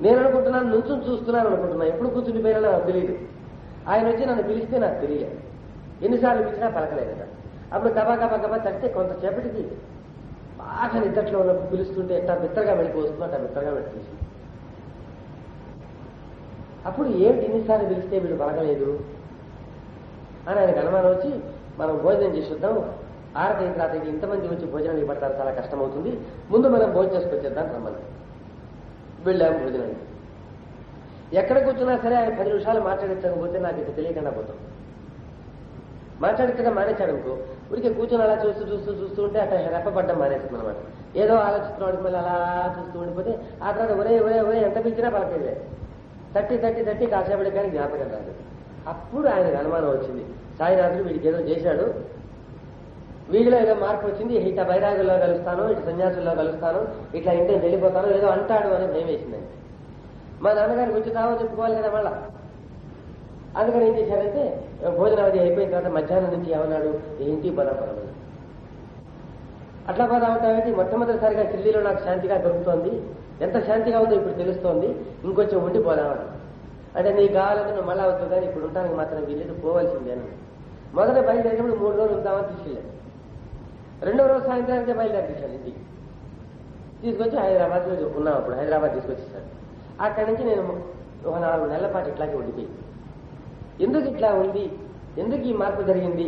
నేను అనుకుంటున్నాను నుంచుని చూస్తున్నాను అనుకుంటున్నాను, ఎప్పుడు కూర్చుండిపోయినా నాకు తెలియదు. ఆయన వచ్చి నన్ను పిలిస్తే నాకు తెలియలేదు. ఎన్నిసార్లు పిలిచినా పలకలేదు కదా. అప్పుడు గబా గబా గబా తడితే కొంతసేపటికి బాగా నిద్దట్లో ఉన్నప్పుడు పిలుస్తుంటే ఎట్లా బిత్తరగా వెళ్ళిపోతుందో అట్లా బిత్తరగా వెళ్ళి అప్పుడు ఏంటి ఇన్నిసార్లు పిలిస్తే వీళ్ళు పలకలేదు అని ఆయనకు అనుమానం వచ్చి, మనం భోజనం చేసి వద్దాం, ఆరతి అయిన తర్వాత ఇంతమంది వచ్చి భోజనం ఇవ్వడతారు, చాలా కష్టం అవుతుంది, ముందు మనం భోజనం చేసుకొచ్చేద్దాం రమ్మని వెళ్ళాము భోజనానికి. ఎక్కడ కూర్చున్నా సరే ఆయన 10 నిమిషాలు మాట్లాడించకపోతే నాకు ఇది తెలియకుండా పోతాం. మాట్లాడించడం మానేశాడు అనుకో, ఊరికే కూర్చొని అలా చూస్తూ చూస్తూ చూస్తూ ఉంటే అట్లా రెప్పపడ్డం మానేస్తుంది అనమాట. ఏదో ఆలోచిస్తున్నాడు, మళ్ళీ అలా చూస్తూ ఉండిపోతే ఆ తర్వాత ఒరే ఒరే ఒరే ఎంత పిలిచినా పలకేదే, తట్టి కాసేపటి కానీ జ్ఞాపకం రాదు. అప్పుడు ఆయనకు అనుమానం వచ్చింది, సాయినాథుడు వీడికి ఏదో చేశాడు, వీడిలో ఏదో మార్పు వచ్చింది, ఇట్లా వైరాగుల్లో కలుస్తాను, ఇటు సన్యాసుల్లో కలుస్తాను, ఇట్లా ఇంటికి వెళ్ళిపోతాను, ఏదో అంటాడు అని భయం వేసిందండి. మా నాన్నగారికి వచ్చి తావో చెప్పుకోవాలి కదా మళ్ళా. అందుకని ఏం చేశారంటే భోజనం అది అయిపోయిన తర్వాత మధ్యాహ్నం నుంచి ఏమన్నాడు, ఇంటికి పదపడమని. అట్లా పదామవుతామంటే మొట్టమొదటిసారిగా ఢిల్లీలో నాకు శాంతిగా దొరుకుతోంది, ఎంత శాంతిగా ఉందో ఇప్పుడు తెలుస్తోంది, ఇంకొంచెం ఉండిపోదామని. అంటే నీకు కావాలంటే నువ్వు మళ్ళా వద్దు కానీ ఇప్పుడు ఉంటానికి మాత్రం వీళ్ళు పోవాల్సిందే అని. మొదట బయలుదేరినప్పుడు 3 రోజులు ఉంటామని తీసుకెళ్ళాను. 2వ రోజు సాయంత్రానికి బయలుదేరి తీసుకెళ్ళి ఇంటికి తీసుకొచ్చి హైదరాబాద్లో ఉన్నాం. అప్పుడు హైదరాబాద్ తీసుకొచ్చేసాను. అక్కడి నుంచి నేను ఒక 4 నెలల పాటు ఇట్లాగే ఉండిపోయి, ఎందుకు ఇట్లా ఉంది, ఎందుకు ఈ మార్పు జరిగింది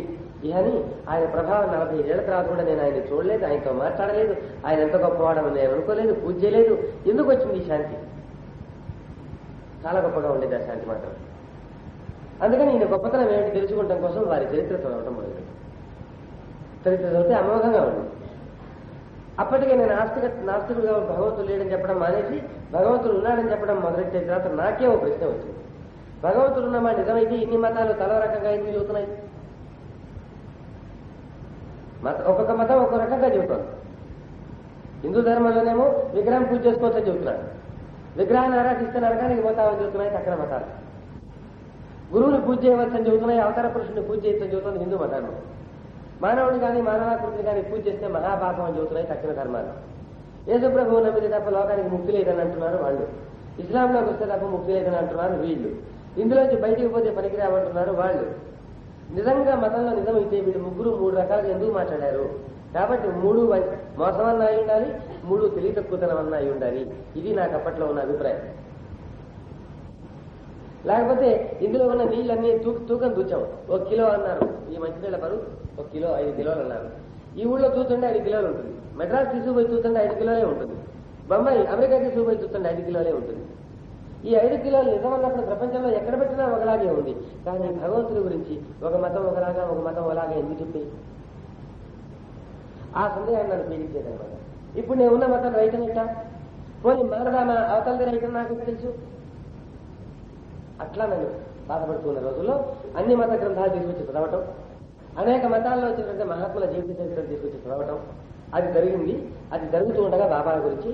అని ఆయన ప్రభావం 45 ఏళ్ల తర్వాత కూడా నేను ఆయన చూడలేదు, ఆయనతో మాట్లాడలేదు, ఆయన ఎంత గొప్పవాడని నేను అనుకోలేదు, పూజ చేయలేదు. ఎందుకు వచ్చింది ఈ శాంతి? చాలా గొప్పగా ఉండేది ఆ శాంతి మాత్రం. అందుకని ఈయన గొప్పతనం ఏమిటి తెలుసుకుంటాం కోసం వారి చరిత్ర చదవటం మొదలు. చరిత్ర చదివితే అమోఘంగా ఉంది. అప్పటికే నేను నాస్తికుడుగా భగవంతుడు లేడని చెప్పడం మానేసి భగవంతుడు ఉన్నాడని చెప్పడం మొదలెట్టిన తర్వాత నాకే ఓ ప్రశ్న వచ్చింది. భగవంతుడు ఉన్నమా నిజమైతే ఇన్ని మతాలు తలో రకంగా ఎందుకు చెబుతున్నాయి? ఒక్కొక్క మతం ఒక్కొక్క రకంగా చెబుతోంది. హిందూ ధర్మంలోనేమో విగ్రహం పూజ చేసుకోవచ్చని చెబుతున్నాడు. విగ్రహాన్ని ఆరాధిస్తే నరకానికి పోతామని చెబుతున్నాయి తక్కిన మతాలు. గురువుని పూజ చేయవచ్చని చెబుతున్నాయి, అవతార పురుషుని పూజ చేయొచ్చని చెబుతుంది హిందూ మతాన్ని. మానవుని కానీ మానవాకృతిని కానీ పూజ చేస్తే మహాపాపం అని చెబుతున్నాయి తక్కిన ధర్మాలు. యేసుప్రభువు నమ్మితే తప్ప లోకానికి ముక్తి లేదని అంటున్నారు వాళ్ళు. ఇస్లాంలోకి వస్తే తప్ప ముక్తి లేదని అంటున్నారు వీళ్ళు. ఇందులోంచి బయటికి పోతే పనికిరామంటున్నారు వాళ్ళు. నిజంగా మతంలో నిజం అయితే వీళ్ళు ముగ్గురు మూడు రకాలుగా ఎందుకు మాట్లాడారు? కాబట్టి మూడు మోసమన్నా అయి ఉండాలి, మూడు తెలివి తక్కువతనమన్నా అయి ఉండాలి. ఇది నాకు అప్పట్లో ఉన్న అభిప్రాయం. లేకపోతే ఇందులో ఉన్న నీళ్ళన్నీ తూకం తూచాము. 1 కిలో అన్నారు, ఈ మంచినీళ్ళ బరువు 1 కిలో 5 కిలోలు అన్నారు. ఈ ఊళ్ళో చూస్తుంటే 5 కిలోలు ఉంటుంది. మెడ్రాస్ తీసుకుపోయి చూస్తుంటే 5 కిలోలే ఉంటుంది. బొంబాయి అమెరికా తీసుకుపోయి చూస్తుంటే 5 కిలోలే ఉంటుంది. ఈ 5 కిలోలు నిజమన్నప్పుడు ప్రపంచంలో ఎక్కడ పెట్టినా ఒకలాగే ఉంది. కానీ భగవంతుడి గురించి ఒక మతం ఒకలాగా ఒక మతం ఒకలాగా ఎందుకు చెప్పి ఆ సందేహాన్ని నన్ను పీడించేదనమాట. ఇప్పుడు నేను ఉన్న మతం రైతనట, పోనీ మానదామా అవతలది రైతని నాకు తెలుసు. అట్లా నన్ను బాధపడుతున్న రోజుల్లో అన్ని మత గ్రంథాలు తీసుకొచ్చి చదవటం, అనేక మతాల్లో వచ్చినటువంటి మహాత్ముల జీవిత చరిత్రలు తీసుకొచ్చి చదవటం అది జరిగింది. అది జరుగుతూ ఉండగా బాబా గురించి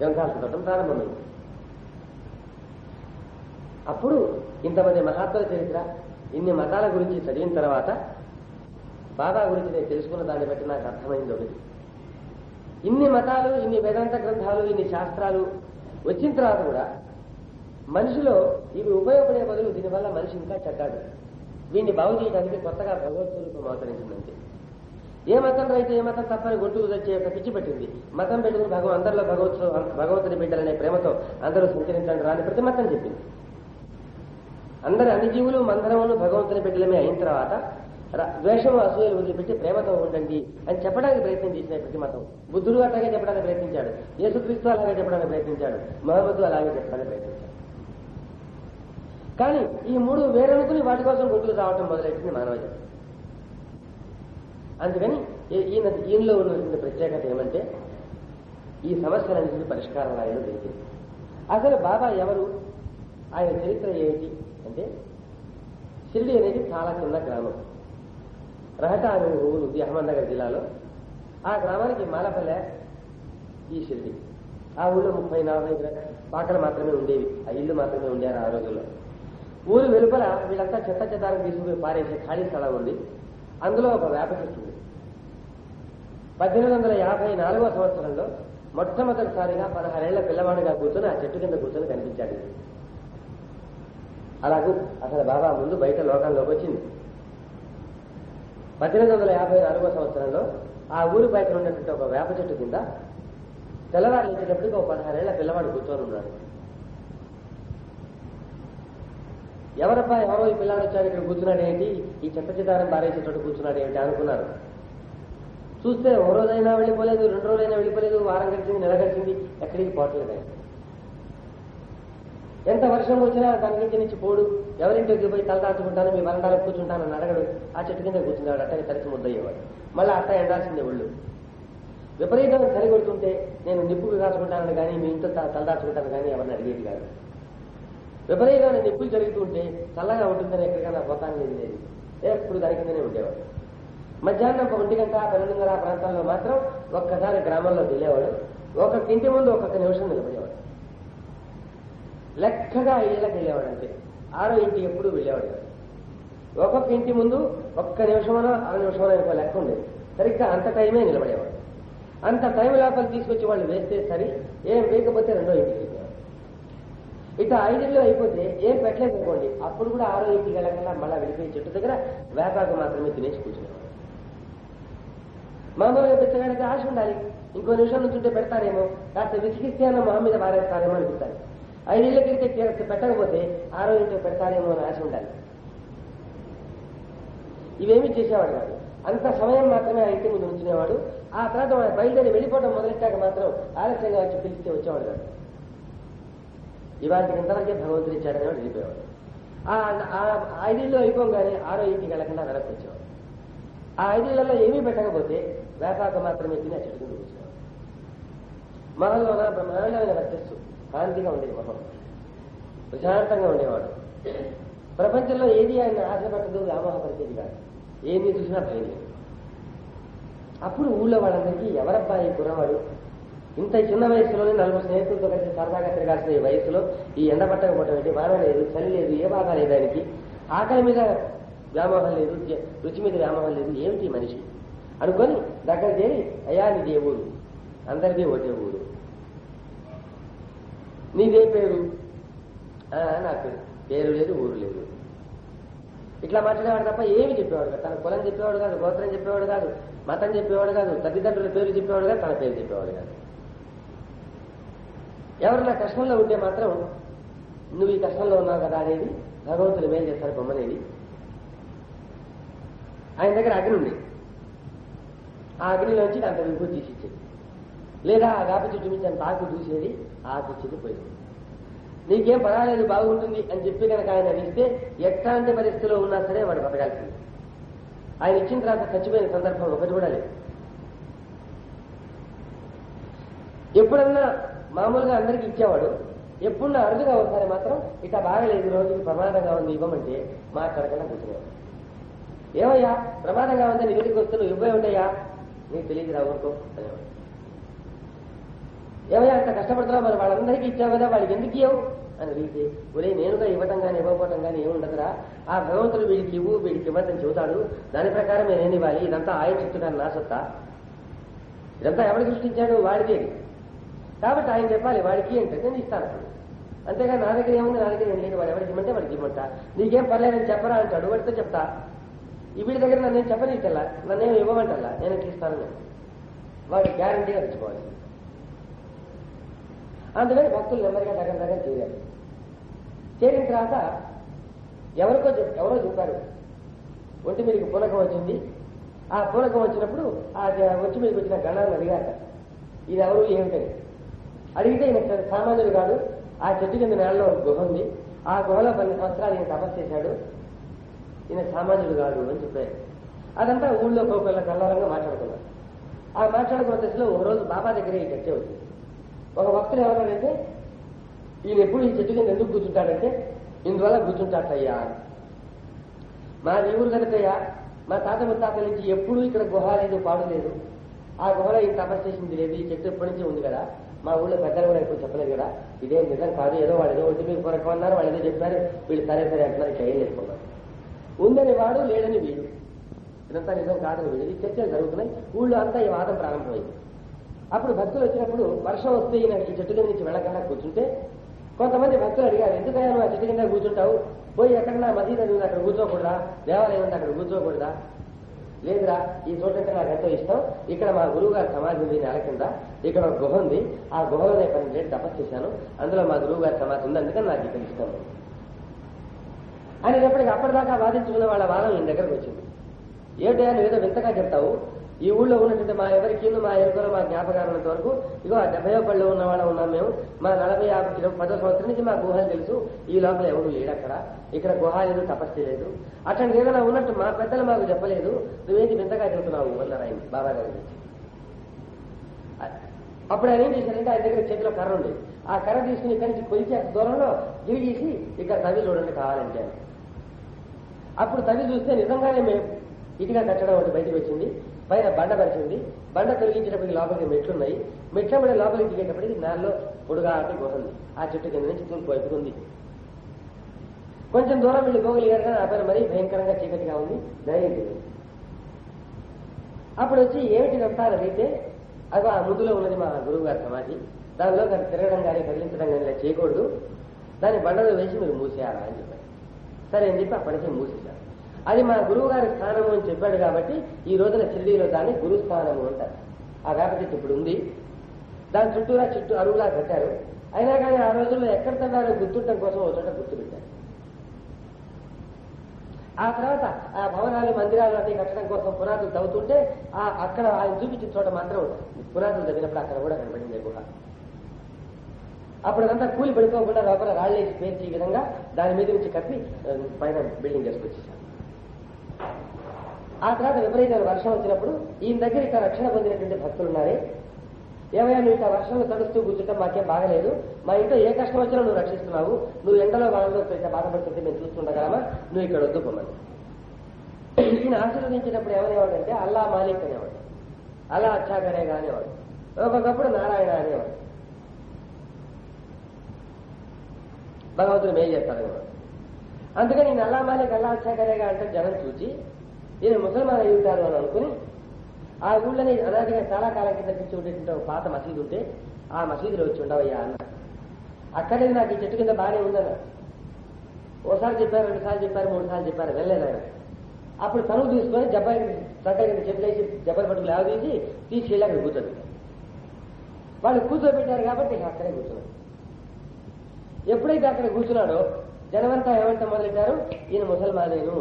గ్రంథాలు చదవటం ప్రారంభమైంది. అప్పుడు ఇంతమంది మహాత్ముల చరిత్ర, ఇన్ని మతాల గురించి చదివిన తర్వాత బాబా గురించి నేను తెలుసుకున్న దాన్ని బట్టి నాకు అర్థమైంది ఒకటి. ఇన్ని మతాలు, ఇన్ని వేదాంత గ్రంథాలు, ఇన్ని శాస్త్రాలు వచ్చిన తర్వాత కూడా మనిషిలో ఇవి ఉపయోగపడే బదులు దీనివల్ల మనిషి ఇంకా చెడ్డాడు. వీడిని బాగు చేయడానికి కొత్తగా భగవత్ స్వరూపం అవతరించిందంటే ఏ మతం రైతే ఏ మతం తప్పని గొంతు వచ్చే ఒక పిచ్చి పెట్టింది. మతం పెట్టుకుని అందరిలో భగవంతుని బిడ్డలనే ప్రేమతో అందరూ సంచరించండి రాని ప్రతి మతం చెప్పింది. అన్ని జీవులు మందరములు భగవంతుని బిడ్డలమే అయిన తర్వాత ద్వేషము అసూయలు వదిలిపెట్టి ప్రేమతో ఉండండి అని చెప్పడానికి ప్రయత్నం చేసిన ప్రతి మతం. బుద్ధుడు అలాగే చెప్పడానికి ప్రయత్నించాడు, యేసుక్రీస్తు అలాగే చెప్పడానికి ప్రయత్నించాడు, మహమ్మద్ అలాగే చెప్పడానికి ప్రయత్నించాడు. కానీ ఈ మూడు వేరనుకుని వాటి కోసం గొంతులు రావటం మొదలెట్టింది మానవ జాతి. అందుకని ఈయనలో ఉన్నటువంటి ప్రత్యేకత ఏమంటే ఈ సమస్యలన్నింటినీ పరిష్కారం రాయడం జరిగింది. అసలు బాబా ఎవరు, ఆయన చరిత్ర ఏమిటి అంటే, షిరిడి అనేది చాలా చిన్న గ్రామం. రహటా అనే ఊరు ఉంది అహ్మద్నగర్ జిల్లాలో. ఆ గ్రామానికి మాలపల్లె ఈ షిరిడి. ఆ ఊళ్ళో 30-40 పాకలు మాత్రమే ఉండేవి, ఆ ఇల్లు మాత్రమే ఉండేవారు ఆ రోజుల్లో. ఊరు వెలుపల వీళ్ళంతా చెత్త చెదారం తీసుకుపోయి పారేసే ఖాళీ స్థలం ఉంది. అందులో ఒక వేప చెట్టు ఉంది. 1854వ సంవత్సరంలో మొట్టమొదటిసారిగా 16 ఏళ్ల పిల్లవాడిగా కూర్చొని ఆ చెట్టు కింద కూర్చొని కనిపించాడు. అలాగూ అసలు బాబా ముందు బయట లోకంలోకి వచ్చింది. 1854వ సంవత్సరంలో ఆ ఊరి బయట ఉన్నటువంటి ఒక వేప చెట్టు కింద తెల్లవారు లేచేటప్పటికి ఒక 16 ఏళ్ల పిల్లవాడు కూర్చొని ఉన్నాడు. ఎవరబ్బా ఎవరో ఈ పిల్లాడు వచ్చాడు, ఇక్కడ కూర్చున్నాడు ఏంటి, ఈ చెత్త చెదారం బారేసే చోటు కూర్చున్నాడు ఏంటి అనుకున్నారు. చూస్తే ఓ రోజైనా వెళ్ళిపోలేదు, 2 రోజులైనా వెళ్ళిపోలేదు, వారం గడిచింది, నెల గడిచింది, ఎక్కడికి పోవట్లేదు ఆయన. ఎంత వర్షం వచ్చినా దాని నుంచి పోడు, ఎవరింటికి పోయి తలదాచుకుంటాను, మీ వరండాలో కూర్చుంటానని అడగడు. ఆ చెట్టు కింద కూర్చున్నాడు, అట్టని తరిచి ముద్దయ్యేవాడు. మళ్ళీ అట్ట ఎండాల్సిందే ఒళ్ళు. విపరీతంగా చలి కొడుతుంటే నేను నిప్పులు కాచుకుంటానని కానీ మీ ఇంట్లో తలదాచుకుంటాను కానీ ఎవరిని అడిగేది కాదు. విపరీతమైన నిప్పులు జరుగుతుంటే చల్లగా ఉంటుందని ఎక్కడికైనా పోతాను లేదు, ఎప్పుడు దాని కిందనే ఉండేవాడు. మధ్యాహ్నం 1 గంట 12:30 ప్రాంతాల్లో మాత్రం ఒక్కసారి గ్రామంలోకి వెళ్ళేవాడు. ఒక్కొక్క ఇంటి ముందు ఒక్కొక్క నిమిషం నిలబడేవాడు. లెక్కగా 5 ఏళ్ళకి వెళ్ళేవాడు. అంటే 6వ ఇంటికి ఎప్పుడూ వెళ్ళేవాడు కాదు. ఒక్కొక్క ఇంటి ముందు ఒక్క నిమిషమనో 6 నిమిషమనో ఇంకో లెక్క ఉండేది. సరిగ్గా అంత టైమే నిలబడేవాడు. అంత టైం లోపల తీసుకొచ్చి వాళ్ళు వేస్తే సరి, ఏం వేయకపోతే 2వ ఇంటికి వెళ్ళేవాడు. ఇట్లా 5 ఏళ్ళు అయిపోతే ఏం పెట్టలేదు అనుకోండి, అప్పుడు కూడా 6వ ఇంటికి వెళ్ళకుండా మళ్ళీ వెళ్ళిపోయి చెట్టు దగ్గర వేపాకు మాత్రమే తినేసి కూర్చునేవాడు. మామూలుగా పెద్దగాడికి ఆశ ఉండాలి, ఇంకో నిమిషం నుంచుంటే పెడతారేమో, కాస్త విసిగిస్తే అన్న మొహం మీద పారేస్తారేమో అనిపిస్తాను. 5 ఏళ్ల క్రికెట్ పెట్టకపోతే 6వ ఇంటికి పెడతారేమో అని ఆశ ఉండాలి. ఇవేమీ చేసేవాడు కాదు. అంత సమయం మాత్రమే ఆ ఇంటి ముందు ఉంచునేవాడు. ఆ తర్వాత బయలుదేరి వెళ్ళిపోవడం మొదలెట్టాక మాత్రం ఆలస్యంగా వచ్చి పిలిస్తే వచ్చేవాడు కాదు. ఇవాళకి ఇంతవరకే భగవంతుడు ఇచ్చాడనేవాడు వెళ్ళిపోయేవాడు. ఆ 5 ఏళ్ళు అయిపోగానే 6వ ఇంటికి వెళ్ళకుండా వెనక్కి వచ్చేవాడు. ఆ 5 ఏళ్లలో ఏమీ పెట్టకపోతే వేపాక మాత్రమే తిని ఆ చెట్టు కింద కూర్చునేవాడు. మహల్లోన బ్రహ్మాండమైన వర్చస్సు, కాంతిగా ఉండేది మొహం, ప్రశాంతంగా ఉండేవాడు. ప్రపంచంలో ఏది ఆయన ఆశపట్టదు, వ్యామోహపరిచేది కాదు, ఏది చూసినా భయం లేదు. అప్పుడు ఊళ్ళో వాళ్ళందరికీ ఎవరబ్బాయి కుర్రవాడు ఇంత చిన్న వయసులోనే 40 స్నేహితులతో కలిసి సరదాగా తిరగాల్సిన ఈ వయసులో ఈ ఎండ పట్టకపోవటం ఏంటి, వాన లేదు, చలి లేదు, ఏ బాధ లేదు ఆయనకి, ఆకలి మీద వ్యామోహం లేదు, రుచి మీద వ్యామోహం లేదు, ఏమిటి మనిషి అనుకొని దగ్గర చేరి, అయ్యా నీదే ఊరు, అందరికీ ఒకటే ఊరు, నీదే పేరు, నాకు పేరు లేదు, ఊరు లేదు, ఇట్లా మాట్లాడేవాడు తప్ప ఏమి చెప్పేవాడు కాదు. తన కులం చెప్పేవాడు కాదు, గోత్రం చెప్పేవాడు కాదు, మతం చెప్పేవాడు కాదు, తల్లిదండ్రుల పేరు చెప్పేవాడు కాదు, తన పేరు చెప్పేవాడు కాదు. ఎవరన్నా కష్టంలో ఉంటే మాత్రం నువ్వు ఈ కష్టంలో ఉన్నావు కదా అనేది భగవంతుడు మేలు చేస్తాడు బొమ్మనేది. ఆయన దగ్గర అగ్ని ఉంది, ఆ అగ్నిలోంచి అంత విభూతి తీసిచ్చేది, లేదా ఆ వేప చెట్టు నుంచి అంత ఆకు చూసేది, ఆకు ఇచ్చేది పోయింది. నీకేం పర్వాలేదు బాగుంటుంది అని చెప్పి కనుక ఆయన ఇస్తే ఎట్లాంటి పరిస్థితిలో ఉన్నా సరే వాడు బతకాల్సింది. ఆయన ఇచ్చిన తర్వాత చచ్చిపోయిన సందర్భం ఒకటి కూడా లేదు. ఎప్పుడన్నా మామూలుగా అందరికీ ఇచ్చేవాడు, ఎప్పుడన్నా అరుదుగా ఒకసారి మాత్రం ఇట్లా బాగలేదు, రోజుకి ప్రమాదంగా ఉంది ఇవ్వమంటే మాట్లాడకుండా కూర్చునేవాడు. ఏమయ్యా ప్రమాదంగా ఉందని నీ దగ్గరికి వస్తే నువ్వు ఇవ్వేమిటయ్యా, నీకు తెలియదు రా ఊరుకో అనేవాడు. ఏమయ్యా అంత కష్టపడుతున్నావు, మరి వాళ్ళందరికీ ఇచ్చావు కదా, వాళ్ళకి ఎందుకు ఇవ్వవు అని అడిగితే, ఒరే నేనుగా ఇవ్వటం కానీ ఇవ్వకపోవటం కానీ ఏముండదురా, ఆ భగవంతుడు వీడికి ఇవ్వు వీడికి ఇవ్వద్దని చెబుతాడు, దాని ప్రకారం నేను ఇవ్వాలి, ఇదంతా ఆయన చెప్తున్నాను నా సొత్తా, ఇదంతా ఎవడు సృష్టించాడు, వాడిదే, కాబట్టి ఆయన చెప్పాలి వాడికి అంటే నేను ఇస్తాను అప్పుడు, అంతేగా నా దగ్గర ఏముంది, నా దగ్గర ఏం లేదు, వాడు ఎవరికి ఇవ్వమంటే వాడికి ఇవ్వమంటా, నీకేం పర్లేదని చెప్పరా అంటాడు, వాడితో చెప్తా, ఈ వీడి దగ్గర నన్ను నేను చెప్పనీకల్లా, నన్నేం ఇవ్వమంటల్లా, నేను ఎట్లా ఇస్తాను నేను, వాడు గ్యారంటీగా తెచ్చుకోవాలి. అందుకని భక్తులు నెమ్మదిగా దగ్గర చేరారు. చేరిన తర్వాత ఎవరో చెప్పారు, ఒంటి మీదకి పూనకం వచ్చింది, ఆ పూనకం వచ్చినప్పుడు ఆ ఒంటి మీదకి వచ్చిన గణాన్ని అడిగాక ఇది ఎవరు ఏమిటని అడిగితే ఈయన సామాన్యుడు కాదు, ఆ చెట్టు కింద నేలలో గుహ ఉంది, ఆ గుహలో 10 సంవత్సరాలు ఈయన తపస్సు చేశాడు, ఈయన సామాన్యుడు కాదు అని చెప్పారు. అదంతా ఊళ్ళో కోకళ్ళ కల్లారంగా మాట్లాడుకున్నారు. ఆ మాట్లాడుకున్న దశలో ఒక రోజు బాబా దగ్గర ఈ చర్చ వచ్చింది. ఒక భక్తులు ఎవరంటే ఈయన ఎప్పుడు ఈ చెట్టు కింద ఎందుకు కూర్చుంటాడంటే ఇందువల్ల కూర్చుంటాడయ్యా, మా ఊరు కనుకయ్యా మా తాత ముత్తాతల నుంచి ఎప్పుడూ ఇక్కడ గుహ లేదు, పాడు లేదు, ఆ గుహలో ఈ తపస్సు చేసింది లేదు, ఈ చెట్టు ఎప్పటి నుంచి ఉంది కదా, మా ఊళ్ళో పెద్దలు కూడా ఎప్పుడు చెప్పలేదు కదా, ఇదేం నిజం కాదు, ఏదో వాళ్ళు ఏదో ఒంటి మీద కొరకమన్నారు, వాళ్ళు ఏదో చెప్పారు, వీళ్ళు సరే అంటున్నారు, ఇట్లా ఏం లేకున్నారు, ఉందని వాడు లేడని వీడు, ఇదంతా నిజం కాదని వీడు, ఈ చర్చలు జరుగుతున్నాయి. ఊళ్ళో అంతా ఈ వాదం ప్రారంభమైంది. అప్పుడు భక్తులు వచ్చినప్పుడు వర్షం వస్తే ఈయన ఈ చెట్టు కింద నుంచి వెళ్ళకుండా కూర్చుంటే కొంతమంది భక్తులు అడిగారు, ఎందుకైనా నువ్వు ఆ చెట్టు కింద కూర్చుంటావు, పోయి ఎక్కడన్నా మసీదు ఉంది అక్కడ కూర్చోకూడదా, దేవాలయం ఉంది అక్కడ కూర్చోకూడదా, లేదురా ఈ చోటంటే నాకు ఎంతో ఇష్టం, ఇక్కడ మా గురువు గారి సమాధి ఉంది నెల కింద, ఇక్కడ ఒక గుహ ఉంది, ఆ గుహలోనే 12 ఏళ్ళు తపస్సు చేశాను, అందులో మా గురువు గారి సమాధి ఉంది, అందుకని నాకు ఇక్కడ ఇష్టం అనేటప్పటికి అప్పటిదాకా వాదించుకున్న వాళ్ళ వాదం ఈయన దగ్గరకు వచ్చింది. ఏమిటో నువ్వు ఏదో వింతగా చెప్తావు, ఈ ఊళ్ళో ఉన్నటువంటి మా ఎవరికి మా ఎరుకలో మా జ్ఞాపకాలు ఉన్నంత వరకు ఇగో ఆ 70వ పళ్ళు ఉన్న వాళ్ళ ఉన్నాం మేము, మా 40-50 10వ సంవత్సరం నుంచి మా గుహలు తెలుసు, ఈ లోపల ఎవరు లేడు అక్కడ, ఇక్కడ గుహ లేదు, తపస్సు లేదు, అట్లాంటి ఏదైనా ఉన్నట్టు మా పెద్దలు మాకు చెప్పలేదు, నువ్వేంటి వింతగా చెబుతున్నావు అన్నారు ఆయన బాబా గారి గురించి. అప్పుడు ఆయన ఏం చేశారంటే ఆయన దగ్గర చేతిలో కర్ర ఉంది, ఆ కర్ర తీసుకుని ఇక్కడి నుంచి కొలిచే దూరంలో గిరిగీసి ఇక్కడ తవి చూడండి కావాలంటే, అప్పుడు తవి చూస్తే నిజంగానే మేము ఇటుగా కట్టడం ఒకటి బయటకు వచ్చింది, పైన బండ పరిచింది, బండ తొలగించేటప్పటికి లోపలికి మెట్లున్నాయి, మెట్ల పడి లోపలికి దిగేటప్పటికి నేలలో పొడుగా ఆటి గుహ ఉంది, ఆ చెట్టు కింద నుంచి తూర్పు వైపుకు ఉంది. కొంచెం దూరం వీళ్ళు గోగులిగారు కానీ ఆ పైన మరీ భయంకరంగా చీకటిగా ఉంది, ధైర్యం తెలియదు. అప్పుడు వచ్చి ఏమిటిదంతా అని అడిగితే అది ఆ ముందులో ఉన్నది మా గురువు గారి సమాధి, దానిలో తిరగడం కానీ కదిలించడం కానీ ఇలా చేయకూడదు, దాన్ని బండలో వేసి మీరు మూసేయాలా అని చెప్పారు. సరే అని చెప్పి అప్పటి నుంచి మూసేశారు. అది మా గురువు గారి స్థానము అని చెప్పాడు కాబట్టి ఈ రోజున షిరిడీలో దాన్ని గురుస్థానము అంటారు. ఆ వేప చెట్టు ఇప్పుడు ఉంది, దాని చుట్టూరా చుట్టూ అరుగులా కట్టారు, అయినా కానీ ఆ రోజుల్లో ఎక్కడ తన్నారో గుర్తుండటం కోసం ఒక చోట గుర్తు పెట్టారు. ఆ తర్వాత ఆ భవనాలు మందిరాలు అన్ని కట్టడం కోసం పునాదులు తవ్వుతుంటే అక్కడ ఆయన చూపించిన చోట మాత్రం పునాదులు తగ్గినప్పుడు అక్కడ కూడా కనబడింది గుహ. అప్పుడు అదంతా కూలి పడిపోకుండా లోపల రాళ్ళేసి పేర్చి ఈ విధంగా దాని మీద నుంచి కప్పి పైన బిల్డింగ్ చేసుకొచ్చేసారు. ఆ తర్వాత విపరీతమైన వర్షం వచ్చినప్పుడు ఈయన దగ్గర ఇక్కడ రక్షణ పొందినటువంటి భక్తులు ఉన్నారే, ఏమైనా నువ్వు ఇట్లా వర్షంలో తడుస్తూ కూర్చుంటాం మాకేం బాగలేదు, మా ఇంట్లో ఏ కష్టం వచ్చినా నువ్వు రక్షిస్తున్నావు, నువ్వు ఎండలో వాళ్ళలో ఇట్లా బాధపడుతుంటే మేము చూస్తుండగలమా, నువ్వు ఇక్కడ వద్దు పొమ్మని. ఈయన ఆశీర్వదించినప్పుడు ఏమనేవాడంటే అల్లా మాలిక్ అనేవాడు, అల్లా అచ్చా కరేగా అనేవాడు, ఒకప్పుడు నారాయణ అనేవాడు. భగవంతుడు మేలు చేస్తాడు అనేవాడు. అందుకని ఈయన అల్లా మాలిక్ అల్లా అచ్చా కరేగా అంటే జనం చూసి ఈయన ముసల్మాన్ అయ్యుంటారు అని అనుకుని ఆ ఊళ్ళని అనాదిగా చాలా కాలం కింద నుంచి ఉండేటువంటి ఒక పాత మసీదు ఉంటే ఆ మసీదులో వచ్చి ఉండవయ్యా అన్న. అక్కడే నాకు ఈ చెట్టు కింద బాగానే ఉందన్న. ఓసారి చెప్పారు, 2 సార్లు చెప్పారు, 3 సార్లు చెప్పారు, వెళ్ళలేదు ఆయన. అప్పుడు తనువు తీసుకొని జబ్బాయి సంకల్ కింద చెట్లు వేసి జబ్బలు పట్టుకు లేవదీసి తీసుకెళ్ళి అక్కడ కూర్చోబెట్టారు. వాళ్ళు కూర్చోబెట్టారు కాబట్టి అక్కడే కూర్చున్నాడు. ఎప్పుడైతే అక్కడ కూర్చున్నాడో జనమంతా ఏమంటే మొదలెట్టారు, ఈయన ముసల్మానేను,